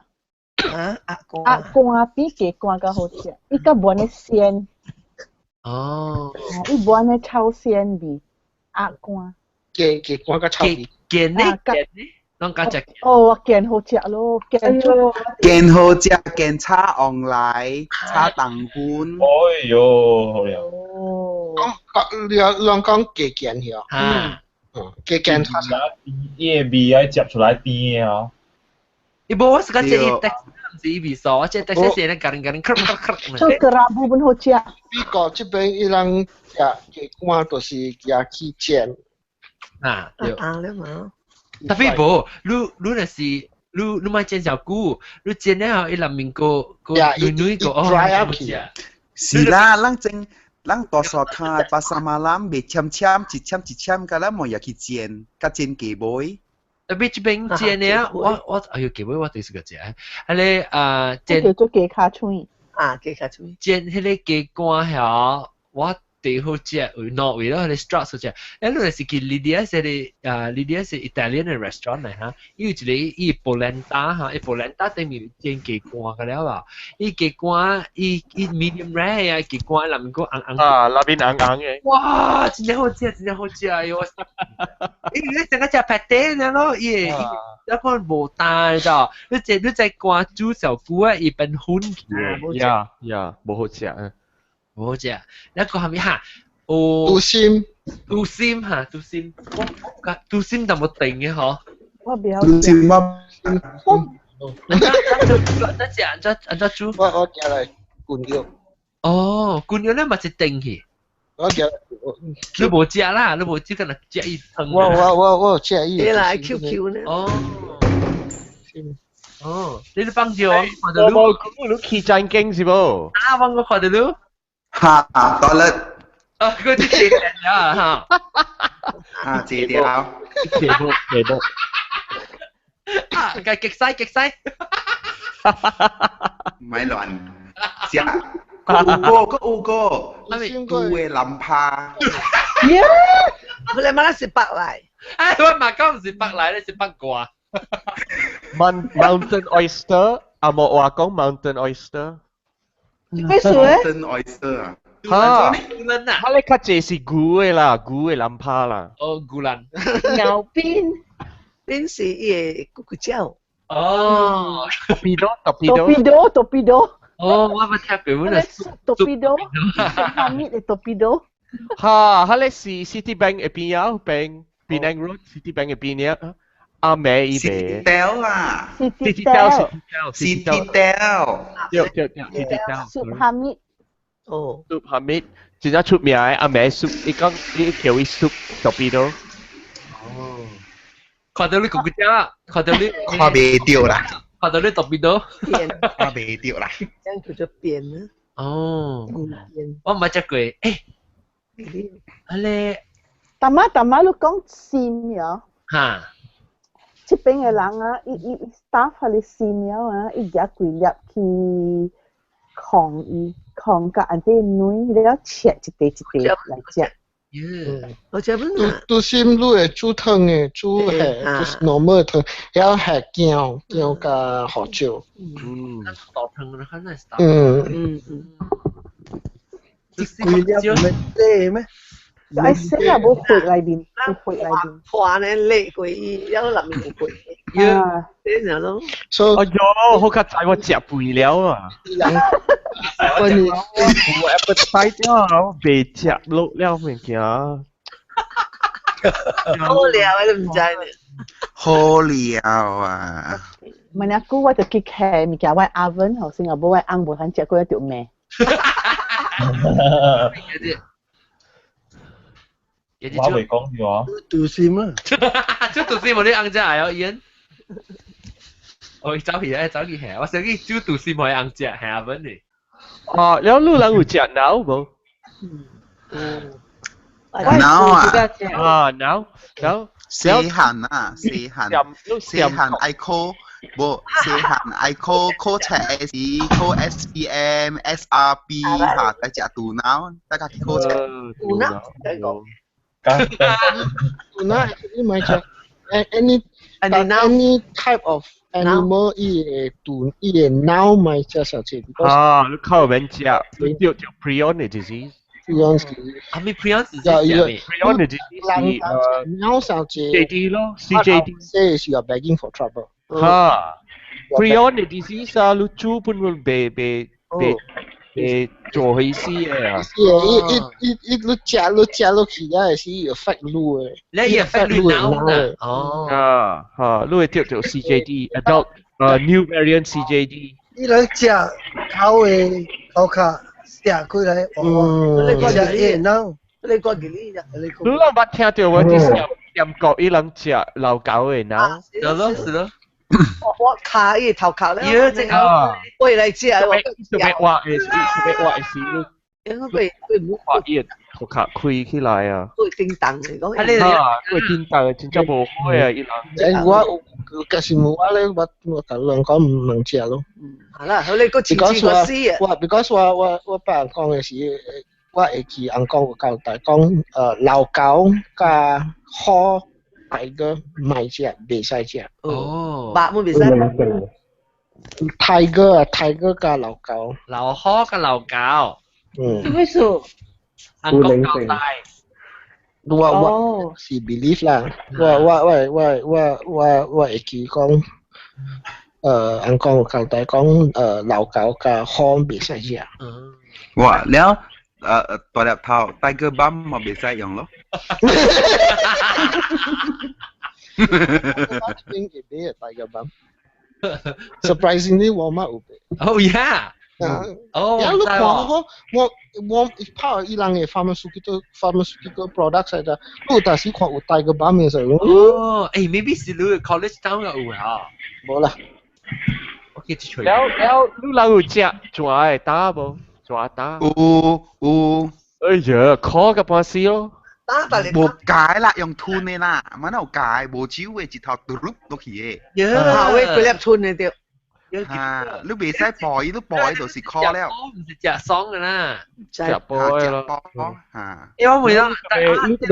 肝比雞肝較好食，伊個冇呢鮮。哦。伊冇呢超鮮味，鴨肝。雞肝個超味。腱呢？啷個食？哦，腱好食咯，腱好食，腱炒昂奶，炒蛋粉。哎呦，好呀。你講雞腱係啊？雞腱炒啥？伊味愛接出來甜啊！伊無我是講這一隻唔是味素，我這隻是咧咖喱咳。做個拉布本好食。美國這邊伊人食雞肝都是也去煎。啊，對。了嘛。特別無，你若是你買煎小菇，你煎了後伊裡面個女個dry up 去。是啦，咱多數看巴沙馬蘭未簽一簽㗎啦，冇入去煎，甲煎雞尾。特別這邊煎了，我哎呦雞尾我第一個食，係咧煎。叫做雞卡脆。雞卡脆。煎迄個雞肝後，我最好食，挪威咯，迄個 Strouds 好食。你若是去 Lydia 是 Italian 嘅 restaurant 嚟嚇，伊有一個伊 polenta 嚇，伊 polenta 對面煎雞肝㗎了吧？伊雞肝伊 medium rare 啊，雞肝內面個紅紅。啊，內邊紅紅嘅。哇，真係好食，真係好食喲！伊你成個食 pate 呢咯，伊一個無大咋？你隻肝煮小菇啊，伊變粉嘅。呀，無好食啊！唔好食，一個係咪嚇？哦，杜心嚇，杜心，杜心就冇定嘅嗬。我比較杜心我，安怎煮？我叫嚟罐腰。哦，罐腰咧咪是定去。我叫你冇食啦，你冇食可能食一湯。我食伊。你來 QQ 呢？哦，你都幫住我，看到你起戰經是冇？啊，我看到你。哈，多了。嗰啲謝條嚇。啊，謝條。謝到。啊，極西。唔係亂食。有個，杜嘅林帕。你媽那是白嚟。哎，我馬講唔是白嚟，你是白瓜。Mountain oyster，阿莫話講 mountain oyster。咩水 ？Mountain oyster 啊。嚇，佢哋較濟是牛嘅啦，牛嘅藍帕啦。哦，牛欄。牛鞭是伊個骨膠。哦。torpedo。哦，我冇聽過，我係 torpedo。下面係 torpedo。嚇，佢哋是 Citibank 嘅邊啊，邊 Penang Road Citibank 嘅邊啊。阿美依邊。Citytel 啊。Citytel。soup 下面。哦。soup 下面，真係出名嘅阿美 soup，伊講伊叫伊 soup torpedo。哦。看到你骨膠，看到你。看袂到啦。看到你 torpedo。看袂到啦。這樣叫做扁啊。哦。我唔係食過，誒。大媽，你講鱔呀？嚇。這邊嘅人啊，伊 staff 係你鱔呀啊，伊夾幾粒去扛個安啲女，你要切一塊嚟食。我食唔到。杜心路嘅煮湯嘅，煮係就是 normal 湯，要係薑加紅椒。倒湯啦，可能係倒。貴了唔係啲咩？愛食啊，冇血裏邊，冇血裏邊。破呢叻過伊，有裡面有血。啊，啲人咯。哎呦，好卡仔我食肥了啊！我你我 appetite 啊，我未食落了物件。好料你都唔知呢。好料啊！問阿姑我就去開物件，我 oven 後先啊，冇我啱冇肯食過一條命。我未講嘅話，杜線啦，即杜線冇啲硬只係哦，伊。我走去咧，走去下，我想去煮杜線冇硬只下文嚟。哦，แล้วลูกหลัง有食腦冇？腦啊！啊腦，แล้ว四行啊，四行ไอโคบ่四行ไอโคโคแชร์ AC โค SPM SRP ค่ะแต่จะตู腦แต่ก็โคแชร์ ตู腦ตู腦 actually 咪就 any type of animal 伊個腦咪就少啲 because 啊，你靠人食，你叫 prion disease。prion 啊，咪 prion 是咩 ？prion disease 腦少啲 CJD 咯 ，CJD says you are begging for trouble。哈 ，prion disease 啊，你煮本會被做起事嘅啊。你食落去咧是有 affect 腦嘅。你有 affect 腦嘅。哦。啊，哈，你會叫做 CJD adult new variant CJD。伊來食口嘅口卡食開來，食伊腦，你講幾呢啫？你諗捌聽到我啲點講伊人食老狗嘅腦？是咯，是咯。我卡伊頭殼咧，要即係喂嚟食，特別話嘅事，應該佢唔好話伊頭殼開起來啊！佢叮當嚟講，佢叮當真正無好啊！伊人。我其實我咧，我同人講唔能食咯。係啦，佢哋個次次個絲啊。because 我爸人講嘅時，我會記人講個交代講老狗加河。大個買隻，未使隻。哦，白冇未使。大個加老狗。老殼加老狗。咩事？人講交代。我是 believe 啦。我會記講，人講個交代講，老狗加河未使隻。哇，แล้วตัวแบบเท่าไทเกอร์บัมมาเบสใส่ยังหรอ Tiger Balm. Surprisingly, Walmart 有賣。Oh yeah. Oh. 你看我拍伊人嘅 pharmaceutical products 嚟㗎，你有當時看有 Tiger Balm 嘅時候。哦，誒 ，maybe 是你 college town 嘅有啊？冇啦。OK， แล้ว你人有食蛇嘅打無？蛇打？有。哎呀，烤個半死咯。冇解啦，用吞嘅啦，มันเอา解，冇招嘅直頭獨碌落去嘅。嚇，喂，佢粒吞嘅掉。嚇，你未使ปล่อย就是烤了。唔是食爽嘅啦，食波咯。嚇。因為每當你特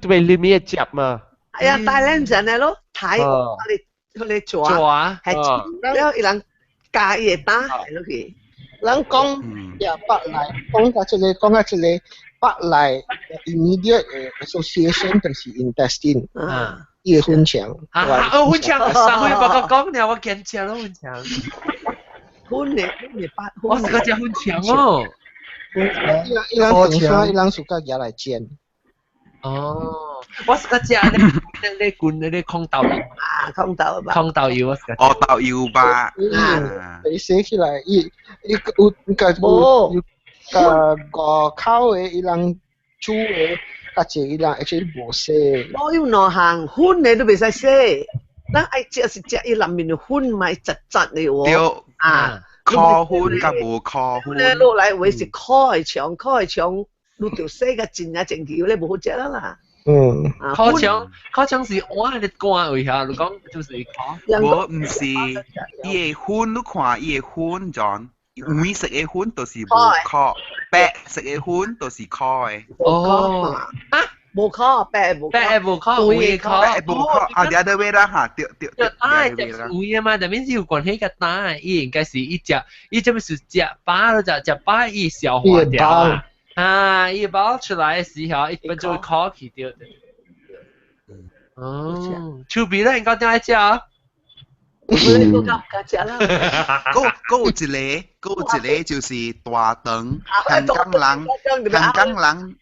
別裡面食嘛。係啊，大靚陣嘅咯，睇佢哋做啊，係แล้ว一人加嘢打係咯佢。人講呀，北來講到這裡。北來 immediate association 就是 intestine， 伊個粉腸。粉腸，上回報告講了，我見食咯粉腸。粉嘅八，我是個食粉腸哦。伊人自家拿來煎。哦，我是個食你罐你空豆油啊，空豆油我是個。哦，豆油吧。你寫起來，伊有。個口嘅伊人煮嘅，或者伊人 actually 無洗。我要內行粉你都未使洗，咱愛食是食伊裡面嘅粉咪雜雜嘅喎。對啊，烤粉甲無烤粉。你落來會是烤嘅腸，你條洗個真啊真條，你無好食啦。烤腸是碗嘅乾位下，你講就是烤。我唔是，伊個粉你看伊個粉John。梅食嘅粉就是無烤，白食嘅粉就是烤嘅。哦，啊，無烤，白無烤，梅烤，啊，第二個位啦嚇，對。啊，就梅啊嘛，但係有關係個蛋，伊應該是伊只咪是食飽咯，就食飽伊消化掉啊。啊，伊包出來嘅時候，一分就會烤起掉的。哦，手臂咧，應該點嚟食？你都敢食啦？嗰有一個就是大腸，香港人，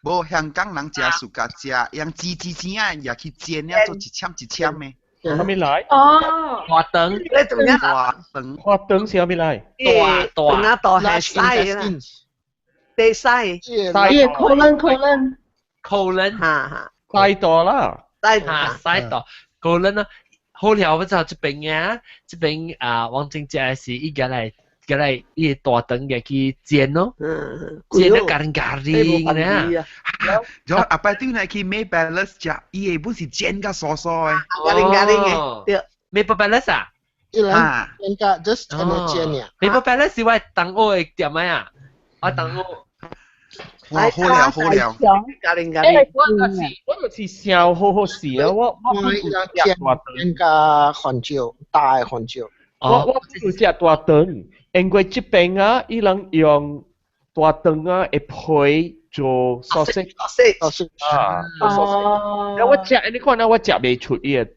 無香港人食暑假食，用煎啊，也去煎啊，做一簽一簽嘅。啥物來？哦，花燈，你做咩？花燈是啥物來？大係西啦，地西，伊口輪，哈，西多啦，西多，個人啊，好了，我知道這邊啊，這邊啊，王正姐是伊個嚟伊大燈嘅去煎咯，煎得咖喱呢。然後阿伯對嚟去 Maple Palace 食，伊本是煎個傻傻嘅，咖喱嘅，對。Maple Palace 啊？一人煎個 just 咁樣煎呀。Maple Palace 是我當屋嘅店啊，我當屋。哇，好了，咖喱。我就是想好事啊！我煎個紅椒，大紅椒。我唔食大腸，因為這邊啊，伊人用大腸啊嘅皮做sausage啊。然後我食，你看啊，我食未出伊嘅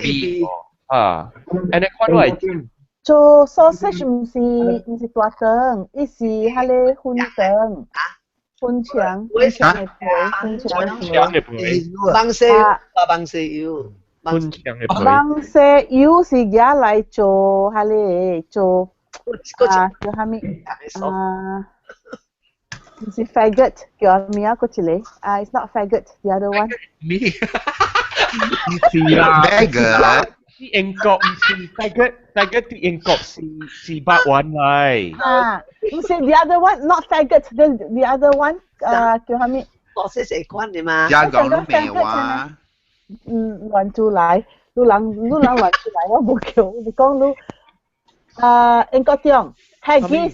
味啊。你看我係做 sausage 唔是大腸，伊是迄個粉腸。粉腸嘅皮，芒西油，粉腸嘅皮。芒西油是攞嚟做迄個做叫啥物唔是 faggot 叫咩啊？嗰一個it's not faggot the other one 是啦 faggot 啲英國唔是 faggot 啲英國是白雲嚟唔是 the other one not faggot the other one 叫啥物？我識食慣嘅嘛。香港都未話。亂出來，你人亂出來，我冇叫你講你英國中 haggis。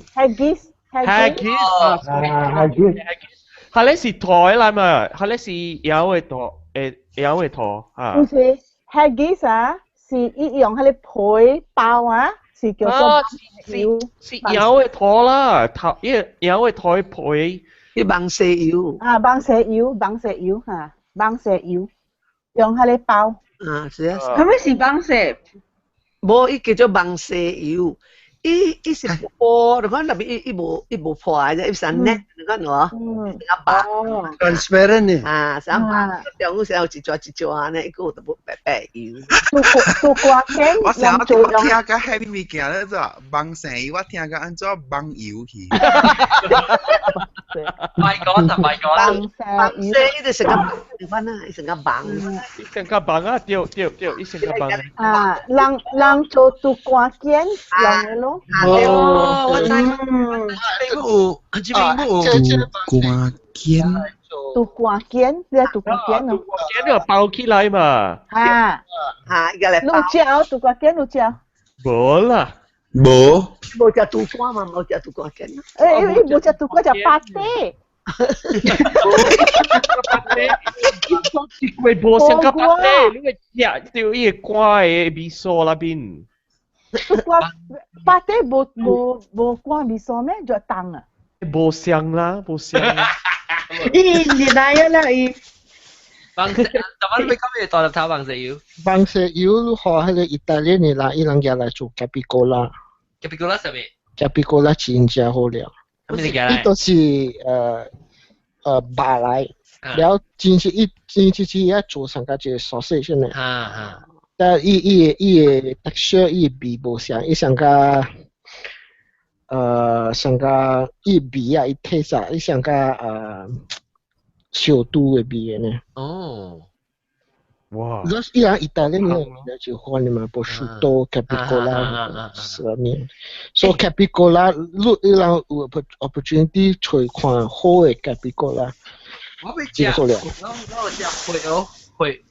係你是台啦嘛？係你是有嘅台啊？唔是 haggis 啊，是伊用迄個皮包啊，是叫做是有嘅台啦，頭有嘅台皮。啲芒西油芒西油嚇，芒西油用迄個包。是啊。係咪是芒西？冇，伊叫做芒西油。伊是破，你講入邊伊無破啫，伊成 net，你講我，成個白 ，transparent 嘅，成個白，中午時候一撮呢，伊個都冇白油。做瓜片，我成日聽個喺邊件咧，就芒西油，我聽個按做芒油去。咪講，芒西伊就成個白，你講啦，伊成個白。伊成個白啊，對，伊成個白。人做做瓜片，用嘅咯。哦，我知。這邊瓜肩。杜瓜肩，你係杜瓜肩咯。杜瓜肩就包起來嘛。一個嚟包。鹿角，杜瓜肩鹿角。冇啦。冇食杜瓜嘛，冇食杜瓜肩。誒，冇食杜瓜就巴爹。喂，冇上個巴爹，你個食掉伊個瓜嘅味素那邊。巴爹冇瓜味素咩？就凍啊！冇香啦，冇香。你哪有啦？伊芒西，怎麼你今日代入炒芒西油？芒西油學迄個意大利人啦，伊人家來做 capicola。capicola 係咩？capicola 真正好料。伊都是白來，然後真是伊做上個就 sausage 呢。但伊嘅 texture 伊味無像，伊上個伊味啊，伊 taste 啊，伊上個小肚嘅味呢。哦，哇！如果伊人意大利人就歡嘅嘛，prosciutto capicola 上面，所以 capicola 如伊人有 opportunity 去看好嘅 capicola， 我未食，我食會哦，會。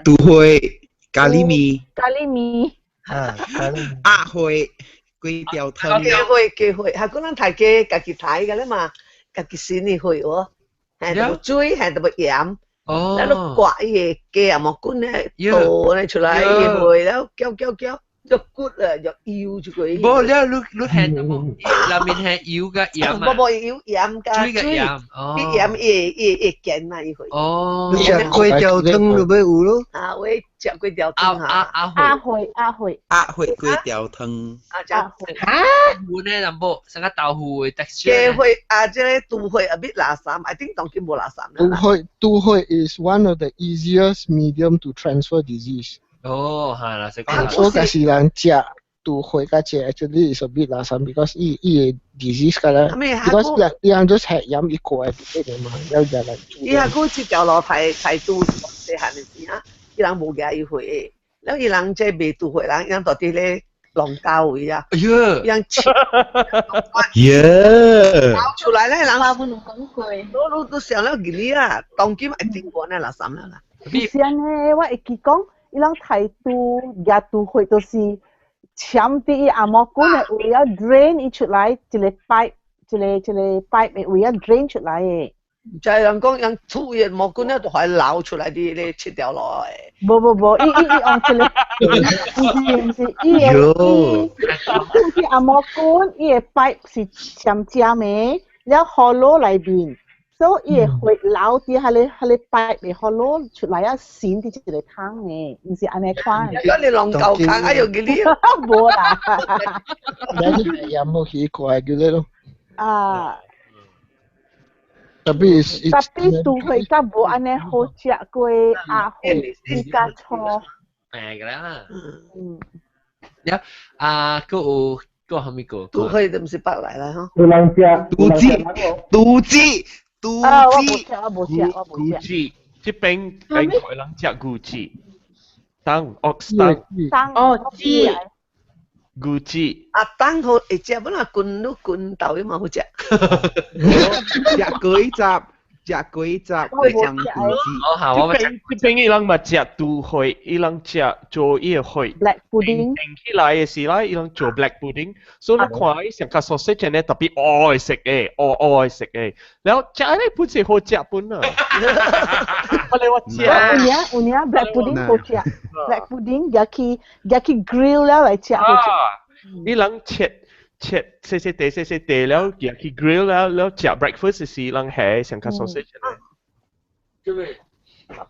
杜會咖喱米，鴨會粿條湯，機會，係嗰陣大家家己睇嘅啦嘛，家己先嚟會喎，係冇水，係冇鹽，然後刮伊嘅雞啊蘑菇咧，倒咧出來伊會，然後攪，肉骨啊，肉腰就佢。冇了，你係裡面係腰嘅鹽啊。冇腰鹽加水嘅鹽，啲鹽會見啊，伊會。哦。你食粿條湯就要有咯。啊，會食粿條湯啊。阿會粿條湯。嚇？糊呢就冇，成個豆腐嘅 texture。嘅會啊，即係杜會啊，必垃圾，I think 當佢冇垃圾。杜會 is one of the easiest medium to transfer disease。哦，係啦，食過。所以嗰時人食杜會嗰隻 actually is a bit 垃圾 because 伊 disease 㗎啦。because 你人都食飲一個嘅啲嘛，有人嚟。伊下嗰次掉落排杜細漢嘅時啊，伊人冇嘅伊會，แล้ว伊人即係未杜會人，伊人到啲咧浪交會啊。哎呀！伊人切。搞出來咧，人話唔講句。都上了幾年啊，當今係正過呢垃圾啦。以前呢，我會記講。伊啷睇杜也杜會都是簽啲阿毛管嘅會要 drain 伊出來，一個 pipe 嘅會要 drain 出來嘅。就係人講人粗嘢毛管咧，就係撈出來啲咧切掉落嚟。冇，伊按出嚟，唔是，伊阿毛管伊嘅 pipe 是簽尖嘅，然後hollow裏邊。所以會撈啲喺擺嚟學攞出嚟啊，閃啲一個湯嘅，唔是安尼款。如果你浪夠湯，哎呦嗰啲冇啦。你有冇試過叫你咯？啊，特別都會甲冇安尼好食過阿會依家錯。係㗎啦。呀，啊，個後面個。都會都唔是白嚟啦，嗬。有人食杜子。我冇食。即邊台人食古子，當 ox 當。哦，雞。古子。啊，當好會食，本來滾豆嘛好食。食粿雜。食粿雜，你講古子。即邊伊人咪食杜會，伊人食做伊個會。Black pudding。定起來嘅時咧，伊人做 black pudding，所以你看伊成個 sausage 咧特別愛食嘅，愛食嘅。然後食咧本身好食本啊。我食。有呢 black pudding 好食 ，black pudding 入去 grill 了嚟食好食。伊人切細地了，入去 grill 了食 breakfast 時，人係成個 sausage 咧。做咩？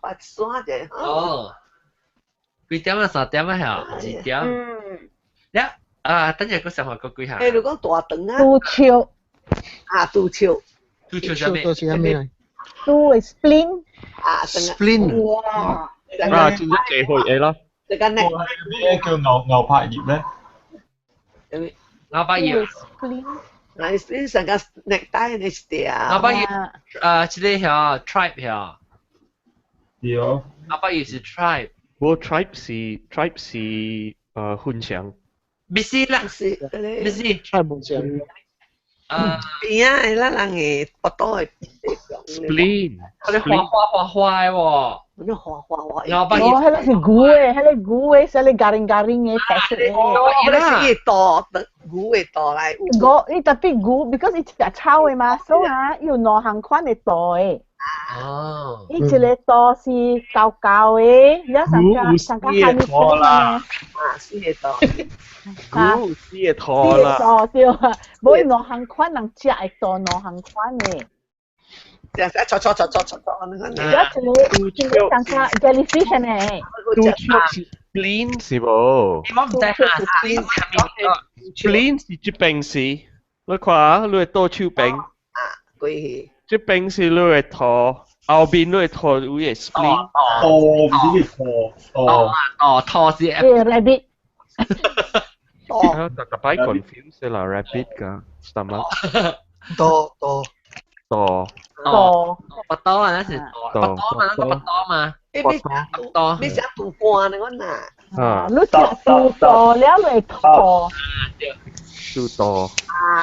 白刷嘅。哦。幾點啊？3點啊？係幾點？呀，等陣個上學個幾下？誒，你講大腸啊？杜潮。啊，杜潮。杜潮係咩？杜係 spleen。啊 ，spleen。哇！啊，做咗幾好嘢啦。你講咩？咩叫牛柏葉咧？牛柏葉。嗱，spleen 成個 necktie 你食啊？牛柏葉，即係係 tribe 係。有。牛柏葉是 tribe。我 tribe 是混響。唔是啦，唔是 tribe 混響。邊啊？係啦，人嘅不多係。spleen。佢哋花喎。嗰啲花。牛柏葉。哦，係係菇嘅，係菇嘅，係你garing嘅白色嘅。嗰啲是多菇嘅多嚟。你特別菇 ，because 你食炒嘅嘛，所以要攞行款嘅多嘅。哦。呢一個多是膠嘅，有上加下面多啦。啊，是嘅多。菇是嘅多啦。多對啊，冇攞行款人食係多攞行款嘅。錯咁樣。一個上加 jellyfish 呢？杜潮是 spleen 是冇。我唔知啊 spleen 是即邊是，你看你係多超邊。啊，佢。即邊是你係拖，後邊你係拖會係 spleen。唔知叫拖是。rabbit。特擺 confuse 啦 rabbit 㗎 stomach。多。不多啊，那是多嘛。你想杜乾你講嗱？你食杜多了嚟拖。杜多。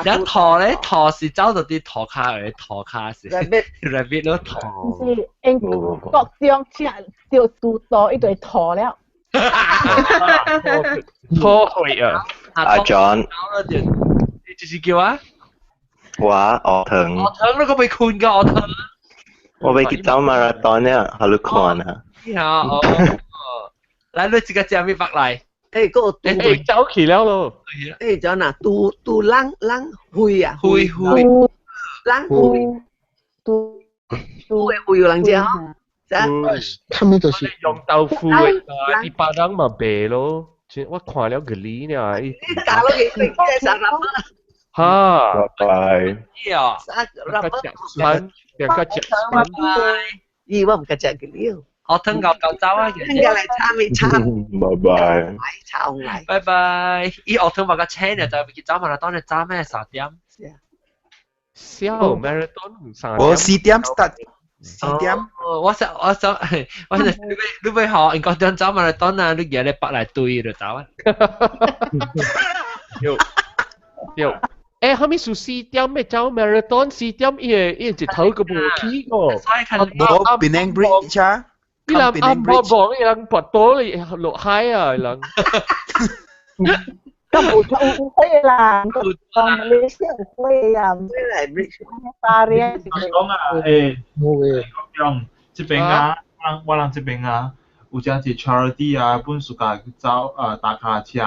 一拖咧，拖是走到啲拖卡嚟，拖卡是 rabbit 咯拖。唔是，英國中食條杜多一對拖了。拖會啊！阿 John， 你就是叫啊？話我疼。我疼，你個被困㗎，我疼。我被佢走馬拉松呢，好你看啊。好，來，你自己食咩白嚟？個誒走起了咯。就嗱，杜冷灰啊，灰，冷灰，灰有人知嗬？他們就是用豆腐嘅，啲巴掌咪白咯。我看了個哩呢，你搞到佢殺人啊！嚇，拜拜。啊，兩個隻蚊，咦，我唔記得佢了。我吞狗走啊！聽日嚟參拜拜。炒嚟，拜拜。咦，我吞埋個車呢，就佢走埋啦，當你揸咩10點？小 marathon 3我4點 start， 4點。我想，你會學人講走埋啦，當啊，你嘢你白嚟對就走啊。有。誒，後面數4點咩走 marathon 4點伊個頭個無起個。我 Penang Bridge 啊。伊人暗波บอก伊人拔刀落海啊，伊人。咁有會啦，咁馬來西亞有會啊，巴黎啊，講啊，冇嘅。講這邊啊，我人這邊啊，有隻是 charity 啊，本暑假走搭卡車，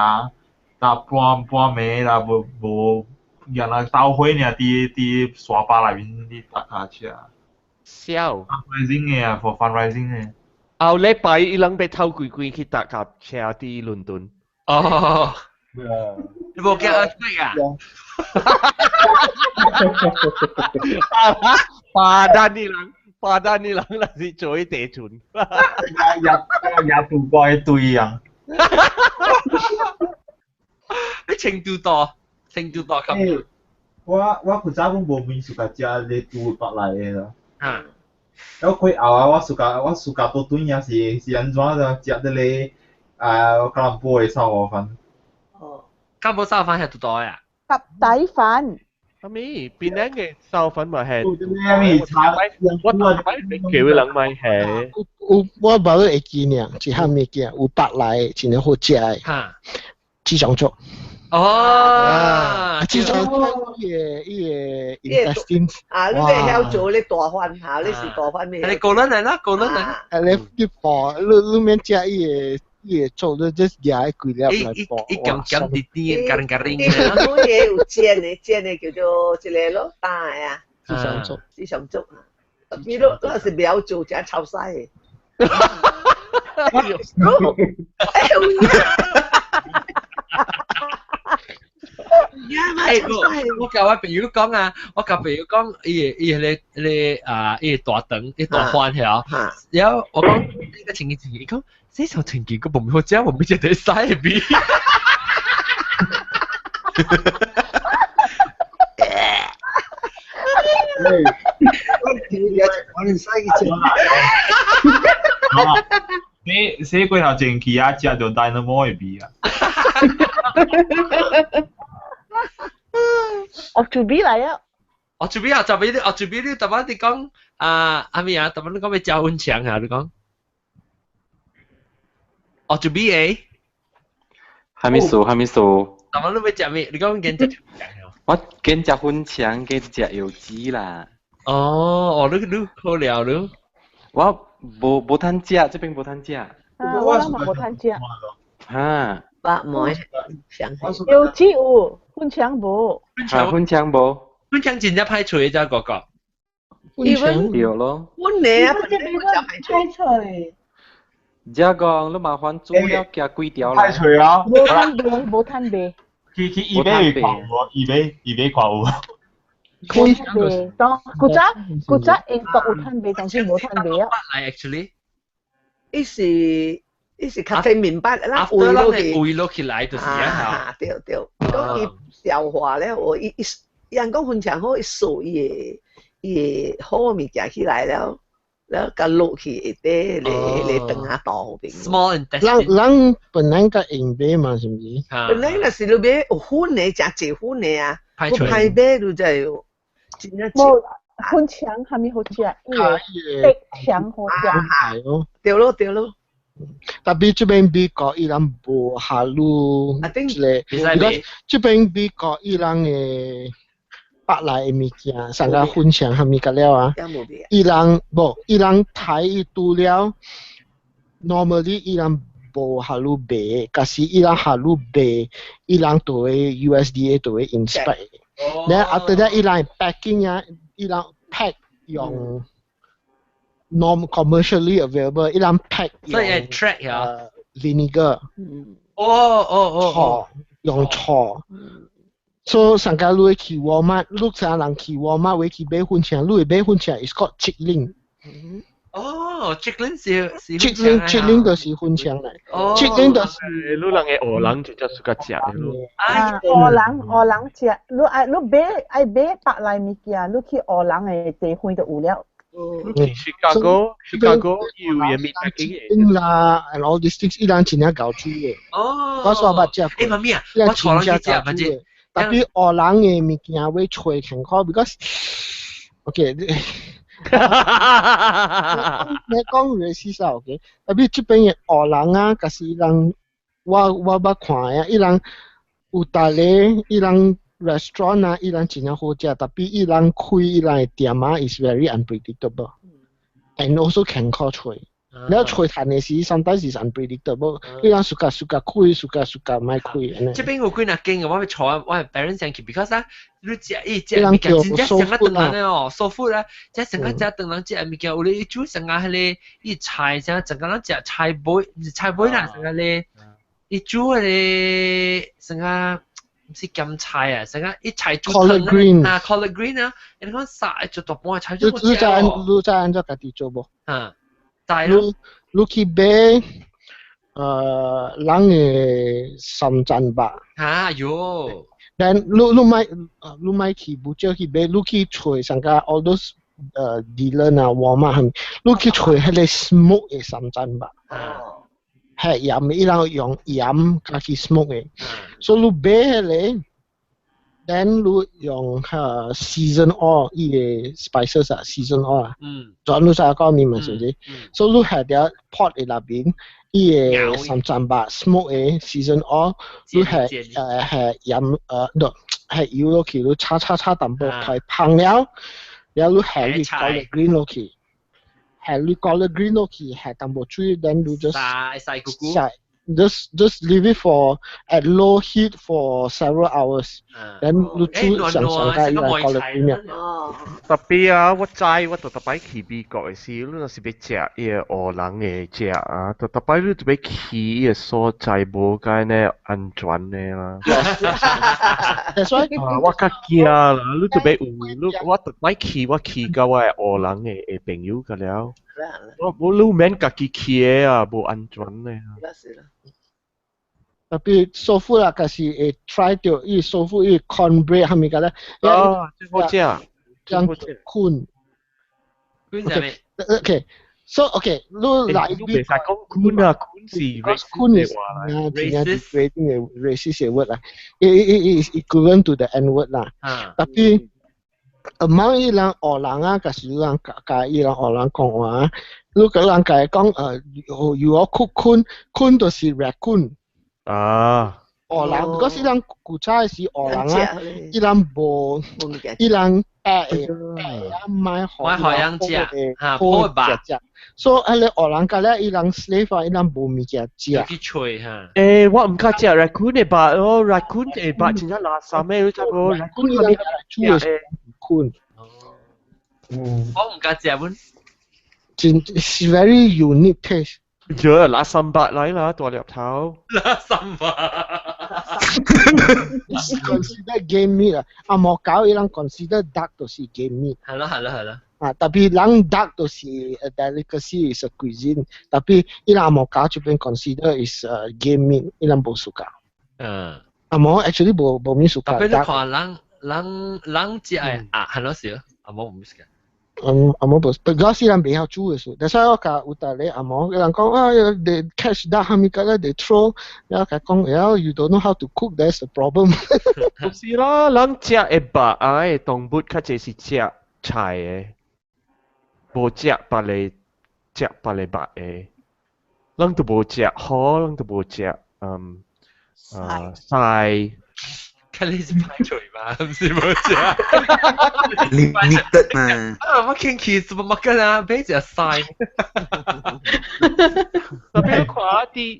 搭半暝啦，無人來鬥會呢，啲沙巴內面啲搭卡車。笑。fundraising 嘅啊 ，for fundraising 嘅。後禮拜伊人被偷貴去搭卡車啲倫敦。哦。你冇驚 earthquake 啊？Padan ni lang si Choi Tae-chun. 也度過一堆人。你程度多咁。我古早本無面暑假食你度白來嘅啦。有佢後啊，我暑假多頓也是安怎就食得你吉隆坡嘅燒鵝飯。吉隆坡燒鵝飯係度多呀？及底粉。阿咪，邊兩嘅燒粉咪係？我叫兩米係。我冇會記呢，只係咩嘅？有白來，真係好食嘅。嚇。雞掌粥。哦。雞掌粥伊個 intestine。啊，你係曉做你大飯嚇，你是大飯咩？你個人嚟啦，個人嚟。你薄，你免食伊個粥，你即係幾粒嚟薄。一咁啲啲，garing garing 嘅。好嘢有煎嘅叫做一個咯，大啊。雞掌粥。雞掌粥啊，你都是苗做只炒西嘅。我教我朋友講啊，伊大腸，伊大飯係啊。然後我講呢個情景，伊講這場情景個冇好食，我唔知得晒入邊。你寫過頭前期啊，食到 Dynamo 嘅味啊。我準備嚟啊！我準備你特別你講阿咪啊，特別你講咩教溫強啊？你講我準備誒，還沒熟。特別你咩食咩？你講緊食我緊食溫強，緊食油脂啦。哦，你好料你。我冇攤食，這邊冇攤食。我冇攤食。嚇。八枚想有只有寬腸冇。寬腸冇。寬腸真係派除啫，個個。寬腸掉咯。寬你啊，派除。這講你麻煩煮了加幾條派除啊。冇攤味。佢以尾狂喎，以尾狂喎。冇攤味，當古早英國有攤味，但是冇攤味啊。Actually，伊是較濟明白啦，回落起來就是啊。對，講伊消化了，人講分腸好，伊數伊好物件起來了，甲落去一啲嚟等下倒邊。Small intestine。人本來個硬白嘛，是唔是？本來那是裏邊有粉嘅，食濟粉嘅啊，我排白就真係真係。冇分腸係咪好食？伊個白腸好食。對咯。Tapi 這邊美國伊人無下路之類，because 這邊美國伊人嘅白來嘅物件，上個分享係咪個了啊？伊人睇伊拄了 ，normally 伊人報下路賣，假使伊朗下路賣，伊朗都會 USDA 都會 inspect。Then after that 伊朗 packing 啊，伊朗 pack 用 non commercially available， 伊朗 pack 所以係 track 呀。vinegar。用錯。So 上家路去 Walmart， 路上人去 Walmart 會去買粉腸，路會買粉腸 is called chickling。chickling 是 chickling 就是粉腸嚟。chickling 就是路人嘅鵝卵就suka食嘅咯。鵝卵食，你買白來物件，你去鵝卵嘅地方就有了。Chicago 要嘢面嘅啦 ，and all these things 伊朗真係搞煮嘅。我所捌食過。媽咪啊，我錯咗幾隻乜嘢？特別鵝卵嘅物件會脆健康 ，because OK。你講 racist 啊 ，OK？ 特別這邊嘅鵝卵啊，其實伊朗我捌看啊，伊朗有大咧，伊朗 restaurant 啊，伊朗真係好食，特別伊朗開伊朗嘅店啊 ，is very unpredictable， and also 健康脆。你吹彈嘅時 ，sometimes is unpredictable。伊朗suka開唔開。這邊有幾嗱經嘅，我咪坐我係 parents 上去 ，because 啊，你食伊食物件真正成個頓人哦，舒服啦，即係成個食頓人食物件，有你煮成個係咧，伊菜成個人食菜杯啦，成個咧，伊煮係咧成個唔是鹹菜啊，成個伊菜煮湯啊 ，collard green 啊，你講曬就大半菜就好食哦。你再按照家己做無？你去買人嘅3盞吧。喲。但你買去不少去買，你去找上個 all those dealer 啊，Walmart 你去找迄個 smoke 嘅3盞吧。係鹽嘅，伊朗用鹽加去 smoke 嘅，所以你買迄個。Then 你用season oil 伊個 spices 啊 ，season oil 啊，轉你晒講明嘛，是唔是？所以你係條 pot 喺入邊，伊個3盞吧 smoke 嘅 season oil， 你係鹽係油落去，你炒淡薄，係烹了，然後你係你 collard green 落去，係你 collard green 落去，係淡薄水 ，then 你 just leave it for at low heat for several hours. Then 你煮上架依個 collard green 啊。特別啊，我就特別去美國嘅時，你若是要食伊個鵝卵嘅食啊，就特別你特別去伊個所在無介呢安全嘅啦。我較驚啦，你特別有，我特別去到我嘅鵝卵嘅朋友個了。我你免家己去嘅啊，無安全嘅啊。特別舒服啦，其實會 try 到伊舒服伊 cornbread 係咪㗎咧？好食，將坤。OK，so OK， 你來你別講坤啊，坤是 racist 話啦 ，racist 嘅 word 啦，equivalent to the N word 啦。特別among 伊朗俄人啊，其實伊朗俄人講話，你個人講如果 cook 坤就是 raccoon。鵝卵，because 伊朗古早嘅時鵝卵啊，伊朗無，伊朗買海洋食，好食。所以迄個鵝卵家咧，伊朗 slave 啊，伊朗無物件食。去吹哈。我唔敢食 raccoon 嘅吧，raccoon 嘅吧，真係垃圾咩？你知冇 ？raccoon 係咩煮嘅 raccoon。我唔敢食本。It's very unique taste。拿300嚟啦，大粒頭。拿300。consider game meat 啊，阿莫搞伊人 consider duck 就是 game meat。係咯。啊，特別人 duck 就是 delicacy is a cuisine， 特別伊人阿莫搞這邊 consider is game meat， 伊人無熟噶。阿莫 actually 無咩熟噶。特別你看人食係係咯少，阿莫唔識嘅。阿毛不，不過是人比較煮嘅數，但係我講有道理，阿毛人講啊，they catch that 係咪㗎咧 ？they throw， 然後佢講，you don't know how to cook，that's the problem。唔是啦，人食嘅白嘅動物，較濟是食菜嘅，無食別嚟白嘅，人都無食好，人都無食菜。看你是排除嘛，唔是冇食。limited 嘛。我見佢做乜乜啊？俾隻晒。特別看啲，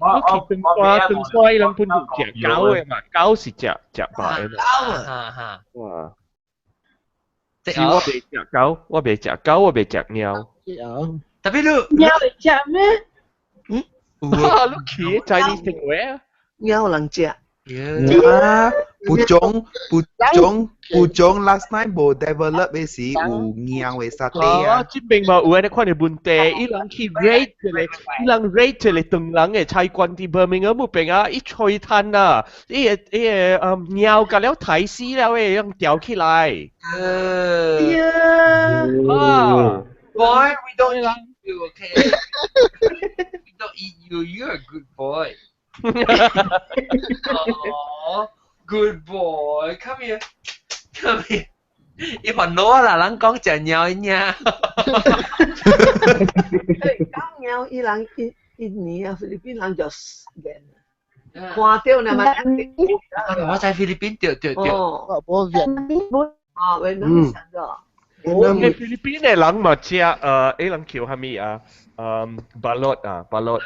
你衰兩半條隻狗嘅嘛，狗是隻白嘅嘛。哈哇！即係我未隻狗，我未隻狗，我未隻貓。特別你貓會食咩？哇！你企 Chinese 定咩啊？貓能食。啊，不中 last night 冇 develop 嘅時有貓嘅沙爹啊。證明嘛，有人看到問題，伊人去 rate 嚟當人嘅菜館啲 Birmingham 冇病啊，一吹炭啊，伊個貓夾了睇死了誒，讓吊起來。Boy, we don't eat you, okay? We don't eat you. You're a good boy. Oh, good boy. Come here. Come here. 伊煩惱啦，人講隻貓nha。講貓，伊人印尼啊，菲律賓人就嘅，看到呢嘛。我在菲律賓對。我啊，越南上咗。喺菲律賓嘅人嘛食誒人叫係咪啊？balot 啊，balot。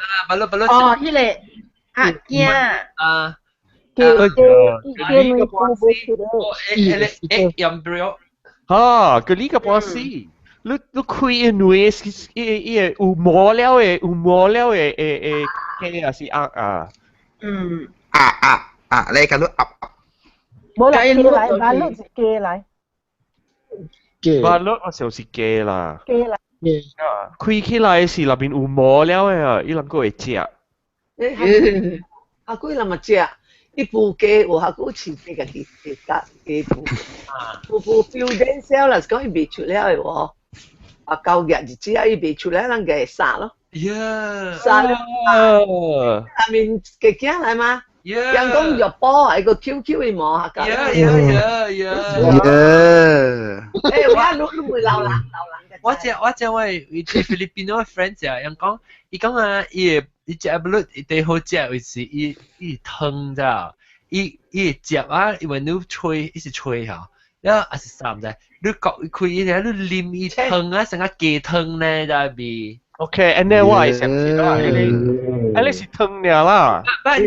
哦，迄個鴨頸。啊。embryo。嚇，嗰呢個巴士，你開一女嘅，有毛了嘅雞啊是鴨啊。你講到鴨。冇啦，雞嚟，馬碌是雞嚟。balot 我就是雞啦。雞嚟。開起來是入邊有毛了嘅啊，伊人個會食。阿貴人咪食，一部雞有下個飼雞嘅雞部，部標點燒啦，講伊賣出了嘅喎，啊舊日就只係伊賣出來，人嘅殺咯。殺了，下面嘅驚嚟嘛？人講肉波係個 QQ 嘅毛下㗎。誒，我會流冷。我只位菲律賓嗰個 friend 啊，人講，伊講啊，伊隻阿布伊最好食嘅是伊湯咋，伊食啊，因為你吹，伊是吹嚇，然後還是啥唔知，你講佢伊咧，你啉伊湯啊，成個雞湯咧在邊。Okay，and then 我係想知道，你是湯了啦。No，你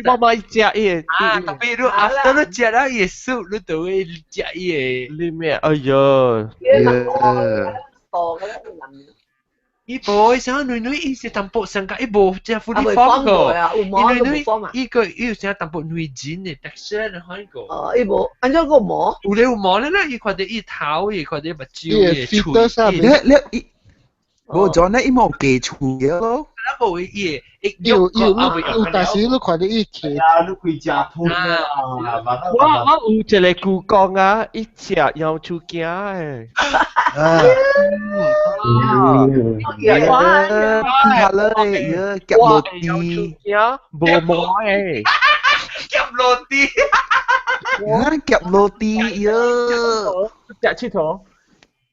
媽媽食伊啊，特別你 after 你食了伊soup，你就會食伊裡面，哎呀，伊無想女伊是淡薄上加伊無只富啲方個，伊個伊成淡薄女錢嘅 texture 你看個。哦，伊無，按照個毛。有毛咧，伊看到伊頭，伊看到目睭，伊嘴。我做呢，伊冇記住嘅咯。冇伊，有，但是你看到伊企。係啊，你可以食湯啊。我有一個舅公啊，伊食要出驚誒。睇咧，夾落地，冇毛誒。夾落地。夾落地呀！食佚佗。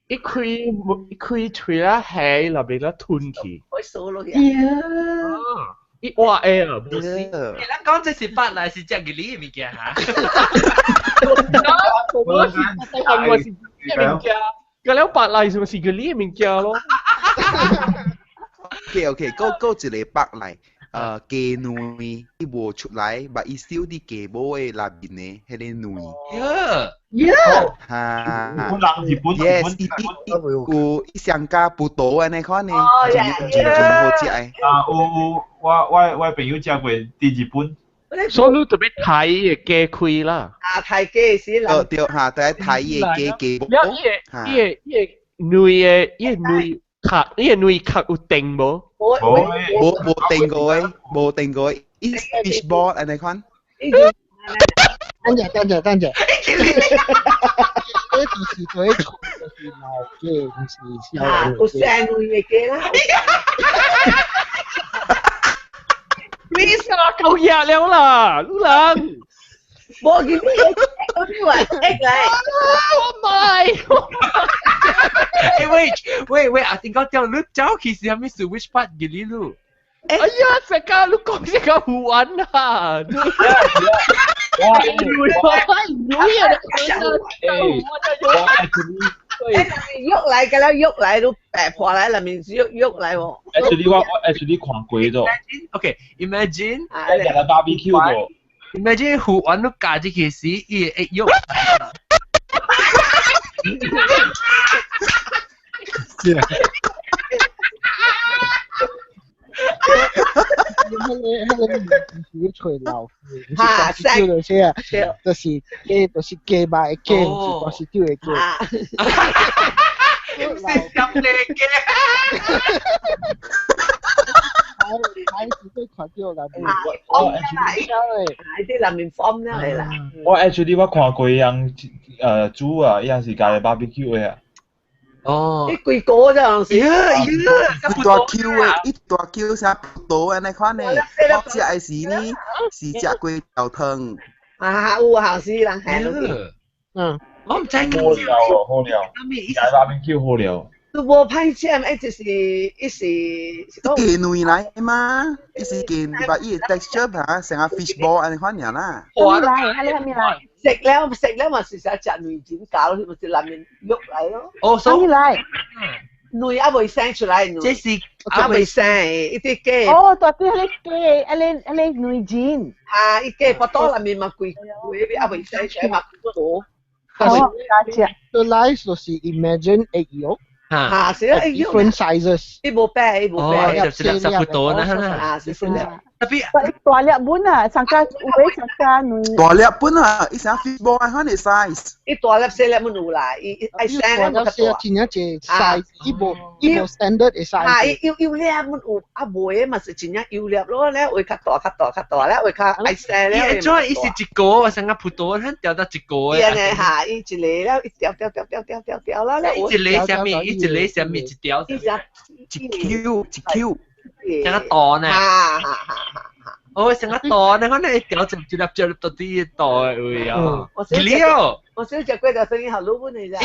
一開嘴啦，係入邊啦吞起。開數咯嘅。一哇誒啊！冇事。你講這是八來是隻嘅呢物件嚇？我是物件，個了八來是咪是個呢物件咯？OK，嗰一個八來。雞女伊無出來，但伊燒啲雞母嘅內面呢，迄個女。哈。Yes，伊上加不多安尼款呢，仲好食誒。我朋友食過啲日本。所以你特別睇嘅雞開啦。啊，睇雞是啦。對嚇，第一睇嘅雞母。伊女殼，伊個女殼有定無？冇定過誒，冇定過。伊 fishball 安尼款。等陣。呢就是佢就是毛雞，唔是小人。有生女嘅雞啦。你殺夠熱了啦，女人。冇見你話誒嚟。我買。喂，啊，點解叫你走其實係咪 switch part 嘅呢路？哎呀，成家你講成家胡玩啊！喐嚟㗎啦，喐嚟都白破嚟，裏面喐嚟喎。actually 我 actually 看過咗。OK，imagine 日日 barbecue 咗。imagine 湖灣都加啲件事，伊會喐。你吹老虎，哈，燒到些啊，就是雞吧，雞唔是丟嘅雞。唔是濕嘅雞。睇自己看到啦，啲裏面放咗嚟啦。我 actually 我看過樣煮啊，一樣是加嚟 barbecue 嘅啊。哦，啲貴果啫，是一大 Q 嘅，一大 Q 成多安尼款嘅，我食嘅是呢，是食貴豆湯。啊，有好事人係咯。我唔知。好料哦，好料。加 barbecue 好料。都無歹食，就是一時雞卵來嘛，一時雞，你把伊 texture 嚇成個 fish ball 安尼款樣啦。係咪嚟？食了嘛，是成隻卵剪搞，咪就裡面喐嚟咯。哦，所以嚟，卵還未生出來，這是還未生，一啲雞。哦，嗰啲係雞，係卵剪。啊，一雞不多裡面嘛貴，還未生出來嘛多。哦，加隻。The lice 就是 imagine egg yolk。嚇，是啊，different sizes。呢部啤，呢部啤，十副多啦，啊，是是啦。tapi 大粒本啊，上加會上加女。大粒本啊，伊成 fish ball 安款嘅 size。伊大粒細粒冇有啦，伊愛生咧冇得大。真正隻 size，伊無 standard 嘅 size。啊，伊有粒冇有，啊袂嘛是真正有粒咯，咧會較大咧會較愛生咧。伊做伊是一個，成個葡萄很掉到一個嘅。伊呢嚇，伊一個咧，一條啦咧。一個什麼？一個什麼？一條。一 Q。成個大呢？哦，成個大呢，可能一條就一粒到啲大位啊。了，我小隻龜就生意好老本嚟咋。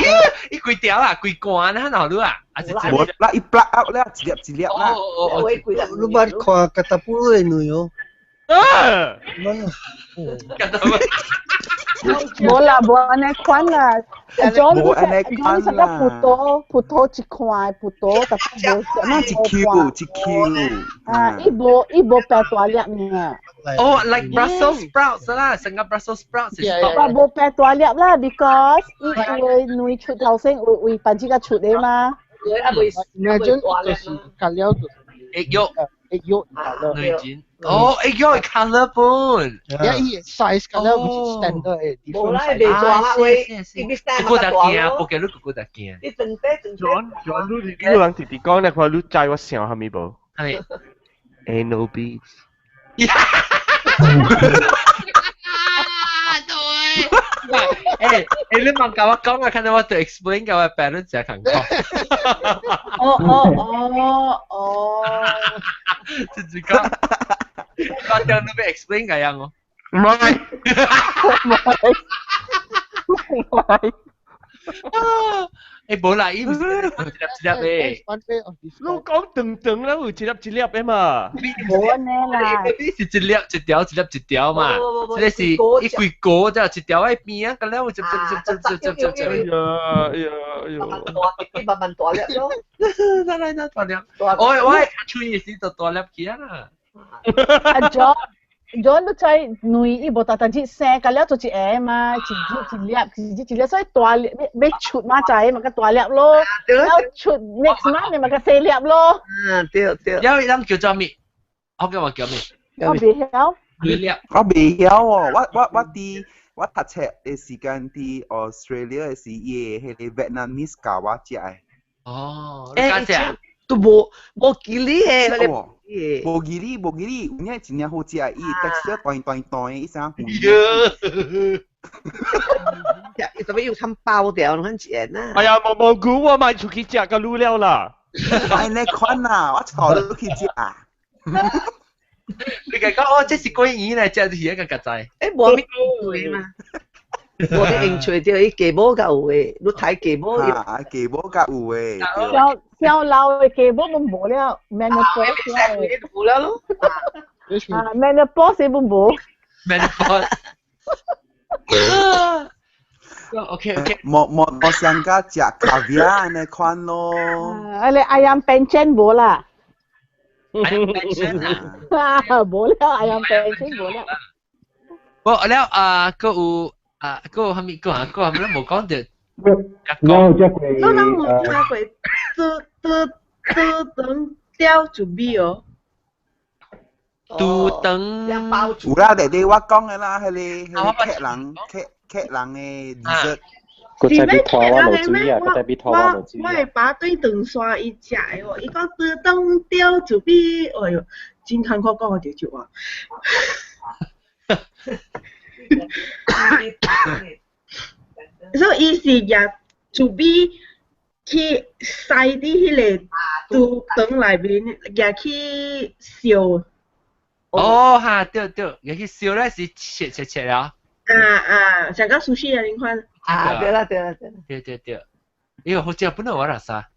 伊幾條啊？幾罐啊？好老啊？還是冇啦，伊 black out 啦，一粒啦。你捌看吉達布嘅女哦？冇啦，冇安尼款啦。冇安尼款啦。葡萄一塊，葡萄特別冇乜一 Q。啊，伊無白大粒呢。哦 ，like Brussels sprouts 啦，成個 Brussels sprouts 係。但無白大粒啦 ，because 伊會女出頭先會把自己出嚟嘛。Imagine 就是加了egg yolk， egg yolk 加了。女剪。哦，egg yolk colour 本。呀，伊 size 加了 which is standard 嘅 different size。冇啦，會伊必生個大件，不過你個大件。你整啲。你人直直講咧，佢你知我想係咪無？係。Anal beads。你問教我講啊，看到我對 explain 教我 balance 就肯講。自己講，我叫你俾 explain 嘅樣哦。唔係。冇啦，伊唔是一粒嘅。你講長啦，有一粒嘅嘛。冇呢啦。呢是一粒一條嘛，呢是一幾個就一條喺邊啊，咁咧我就。慢慢大粒咯。大粒。我係吹嘅時就大粒起啦。John 都在女伊無特只生，咁了做一下嘛，一粒，所以大粒要出嘛仔嘛個大粒咯，了出 next 嘛你咪個細粒咯。對。有人叫做咩？我叫咩？我未曉。我未曉喎，我讀冊嘅時間啲 Australia 嘅時嘢係啲 Vietnamese 教我食嘅。哦，你家姐都冇記哩嘅。無記哩，有影真正好食，伊 texture 斷，伊生糊。伊特別要攤包掉，很賤啊！哎呀，蘑菇我賣出去食個卤料啦。係呢款啊，我坐到去食。你講這是關於嚟，這是一個格仔。冇咩興趣嘛？冇啲興趣就伊雞母較有嘅，你睇雞母。雞母較有嘅。小老嘅雞母都冇了 ，menopause 冇了咯。menopause 都冇。menopause。OK OK， 冇想家食卡比亞呢款咯。ayam pencen 冇啦。ayam pencen 冇啦，ayam pencen 冇啦。แล้วก็ก็ทำมีก็ทำแล้ว冇講到。No，只佢。我冇聽過，等雕做咩哦？杜登有啦，弟我講嘅啦，係你客人嘅 dessert。佢在邊拖我落水啊！佢在邊拖我落水我係把對長線伊食嘅喎，伊講等雕做咩？哎呦，真坎坷講我條條啊！所以伊是也做咩去塞啲迄個杜等內面，也去燒。哦哈，對，也去燒咧是切了。像個壽司啊，你看。對啦。對，呢個好似本來我啦啥。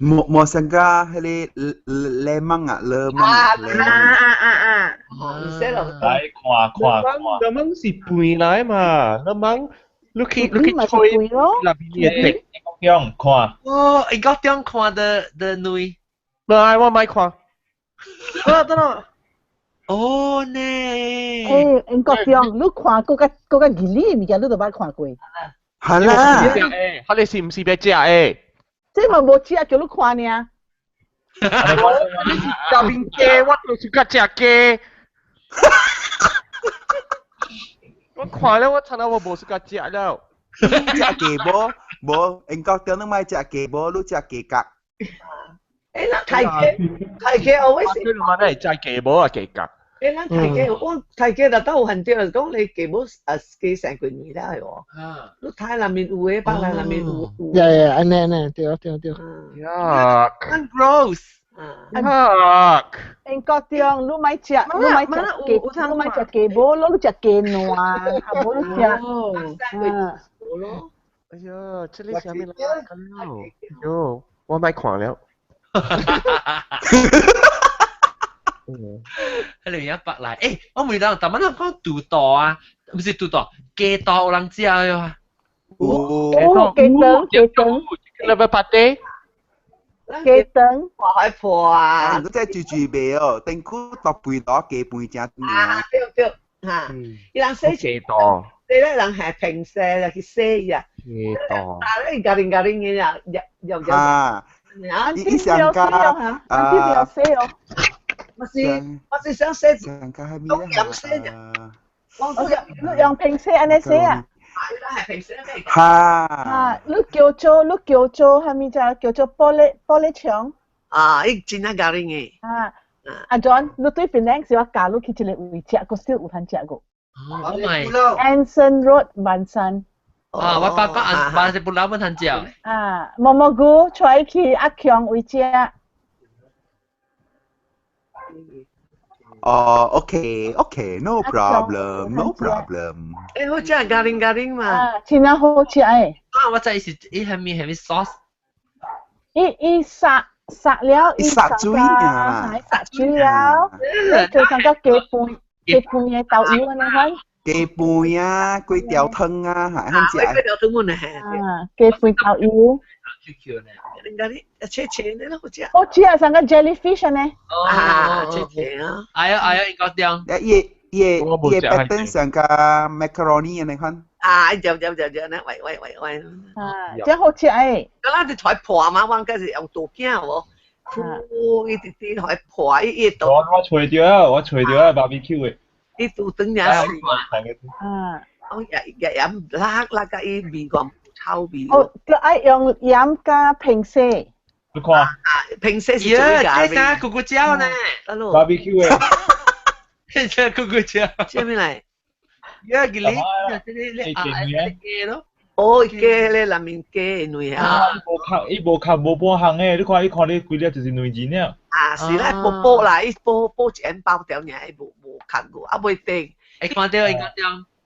冇想家係你lemon啊來看，是背來嘛，lemon，你去吹，那邊嘅滴，用看。哦，你講點看的女？來，我咪看。得咯。哦呢。英國中，你看嗰個吉利物件，你都捌看過。係啦。佢哋是唔是俾食誒？即係冇食叫你看呢。你是教邊雞，我就是個食雞。我看了，我睇到我冇是個食了。你食雞冇？英國中你咪食雞冇？你食雞腳。睇嘅always。你問你係食雞冇啊雞腳？咱睇嘅就都很對，講你雞冇雞成個年啦係喎。你睇內面有嘅，北內面有。安尼，對。Yuck。gross。Yuck。英國中，你咪食雞冇，你食雞卵，啊冇你食。哎呀，這裡下面來看了，喲，我咪看了。喺裏面100嚟，誒，我每當但係我講杜道啊，唔是杜道，雞道有人知啊？雞蛋，你咪拍地？雞蛋，我海破啊！你真係住味哦，定區搭背攞雞背正啊！對，嚇，伊人寫雞道，你咧人係平寫就去寫啊。雞道，但係你家人嘅又啊！你想加啊？我是想寫想加係咩咧？你用平寫安尼寫啊？係平寫咩？嚇！你叫做係咪叫做玻璃牆？伊真係家人嘅。阿 John， 你對邊靚時話教你去一個位置，個少有通食個。Anson Road 萬山。我爸是不老本thân chào。毛毛菇出去阿強位置。OK，no problem。誒，好似係家人嘛。真係好食誒。我知是伊係咪 sauce？伊殺了，伊殺水啊！殺水了，就上個雞飯嘅豆油啊，你睇。雞飯啊，粿條湯啊，係啱食。粿條湯我哋係。雞飯豆油。切咧咯，好似。好似啊，上個 jellyfish 呢？切啊！哎，應該點？嘢pattern 上個 macaroni 啊，你看。有呢，喂。真好食誒。咁你台破嘛，我嗰時用刀片喎，一啲台破，一刀。我除掉啊 barbecue 嘅。啲杜登也是。我日辣嘅伊味個臭味。我愛用鹽加平時。你看。平時是最佳味。呀，咕咕椒呢？barbecue 嘅。這咕咕椒。這邊嚟。呀，佢你咯。哦，雞咧內面雞內啊。伊無殼無半行誒，你看你規粒就是內錢了。是啦，煲啦，伊煲一包掉嘢，伊無殼個，啊袂定。你看到，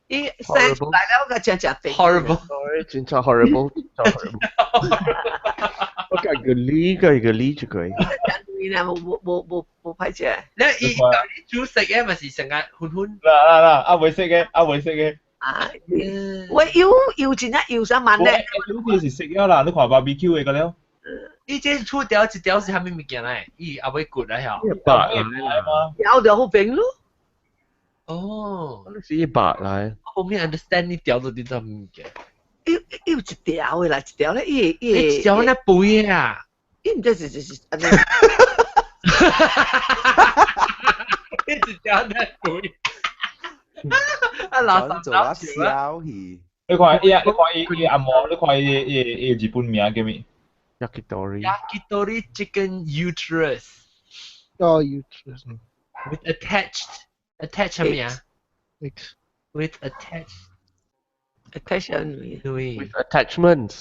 伊生出來了個真定。horrible，真係 horrible。我講個呢就佢。你呢冇歹食。你煮食嘅咪是成日寬寬。嗱，阿會識嘅。啊，喂，要真係要啥問咧？好似是食咗啦，你看 BBQ 嘅個了。伊這粗條一條是蝦米物件嚟？伊阿尾骨嚟嚇。白嚟嘛？有條好平咯。哦，是白嚟。我冇 understand 呢條到底係乜嘢？要一條嘅啦，一條咧，一條咧背嘅啊？伊唔知是安尼。一條咧背。啊，垃圾做啊燒去。你看伊阿嬷，你看伊日本名叫咩 ？Yakitori chicken uterus. Oh, uterus. With attached 係咩啊 ？With attached ？With attachments.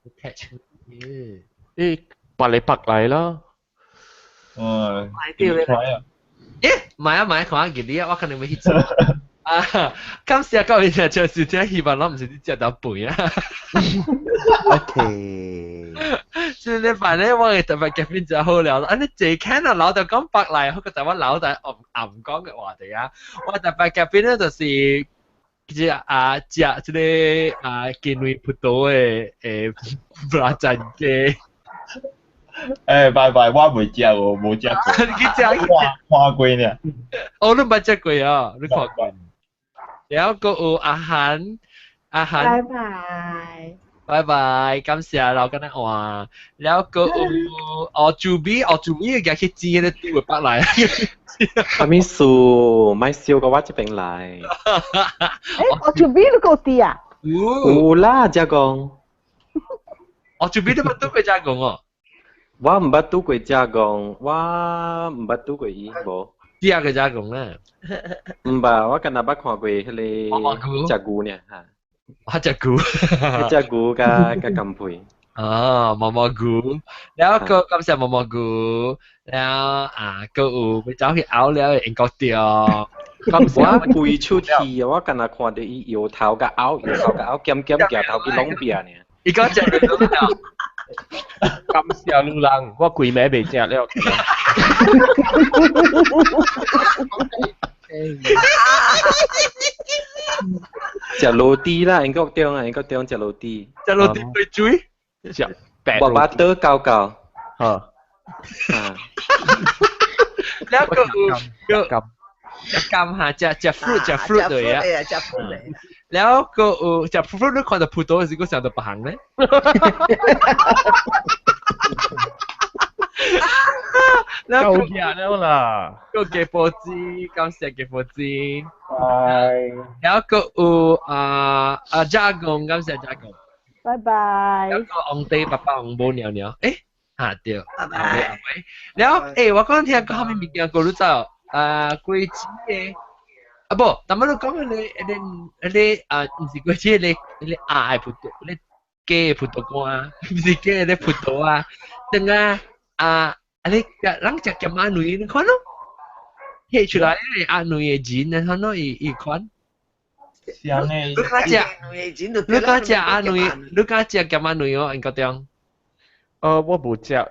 Attachment. 啲白嚟白嚟啦。買啊，看下見你啊，我可能會去做。啊，今時各位聽眾收聽，希望我唔是啲食到肥啊。OK。所以你凡咧，我嘅特別嘉賓就好聊。啊，你最近啊，老豆講白嚟，嗰個就我老豆唔講嘅話題啊。我特別嘉賓咧就是食即個健胃葡萄嘅布拉珍嘅。拜，我未食喎，冇食過。你食看過呢？我都冇食過啊，你看過？แล้วก็อาหาร拜拜感謝เรากันนะว่าแล้วก็จูบี嘅去煎咧都會北來阿咪數買燒嘅話就變來จูบี都夠啲啊有啦加工จูบี都乜都會加工哦我唔捌拄過加工我唔捌拄過伊無第二個加工咧唔捌我今日捌看過迄個隻牛呢嚇隻牛隻牛加金配毛毛菇แล้วก็感謝毛毛菇แล้วก็ไป走去咬了英國掉我背出去我今日看到伊搖頭甲咬劍夾頭去攏邊呢伊講隻感謝路人，我鬼名未食了。食螺啲啦，英國中食螺啲。食螺啲對嘴。食白。我把刀搞搞。嚇。แล้วก็จะกำหาจะ fruit เลยอ่ะแล้วก็จะ fruit ด้วยคนจะพูดตัวสิก็想到白行咧แล้วก็แล้วล่ะก็เก็บโปรตีน感謝เก็บโปรตีนแล้วก็จากง感謝จากง拜拜แล้วก็องเต้爸爸องโบเหนียวเดียวแล้ว我剛聽講後面物件過咗走桂枝嘅不，但係你講你唔是桂枝，你鴨葡萄，你雞葡萄乾，唔是雞你葡萄啊，定你啷只叫阿女你看咯，寫出來阿女嘅錢，你看咯，伊看。香嘅。你家隻阿女，你家隻叫阿女哦，應該點？我冇食。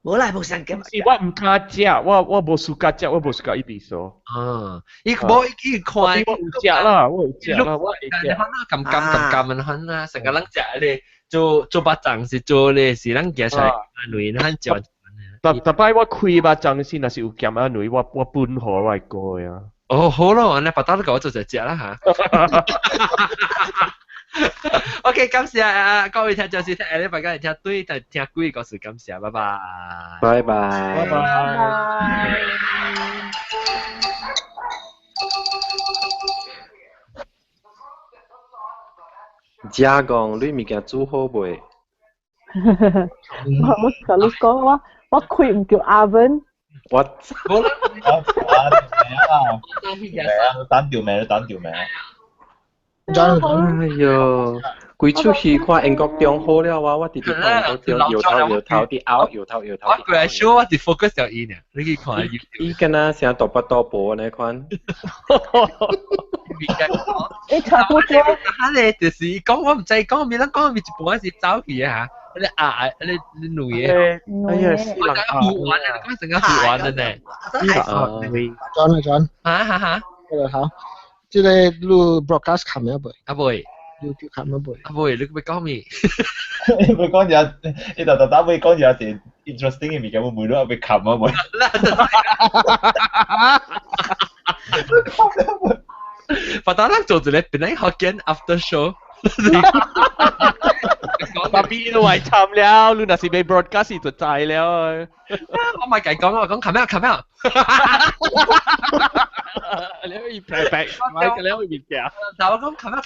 冇啦，冇想咁。我唔敢食，我冇暑假食，我冇暑假一味素。伊看。我有食啦，我有食啦，我會食。咁很啦，成個人食咧，做巴掌是做咧，是人夾出來阿女，咱食。但擺我開巴掌先，若是有夾阿女，我搬好我係過呀。哦，好咯，你把刀都給我做隻啦嚇。OK， 感謝各位聽眾先聽，你大家嚟聽對，但聽鬼個事感謝，拜拜。拜拜。拜拜。加工你物件煮好未？我同你講我開唔叫 oven。我好啦。等條命。哎呦，規出去看英國中好了我直直看英國中搖頭啲拗搖頭。我過來 show 我哋 focus 咗伊呢，你去看。伊敢若成大巴大波呢款。你差不多。嚇你就是講我唔制講，咪諗講咪一半是走去啊嚇。你女嘢，哎呀，斯我講蘭卡互玩啊，你講成個互玩的呢？John 哈，好，即係錄 broadcast 冚一倍，阿妹， YouTube 冚一倍。阿妹，你咪講咩？會講有，你特打會講有啲 interesting 嘅物件，會唔會都被冚啊？會。發達人做一個邊個學見 after show。爸 B 都係慘了，你那是被 broadcast 就滯了。我咪計講，我講冚咩？你可以 playback， 你可以面嘅。但我講冚咩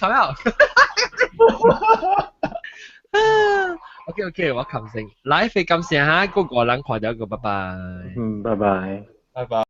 ？OK，我冚成，來非感謝下個個人看到個，拜拜。拜拜。拜拜。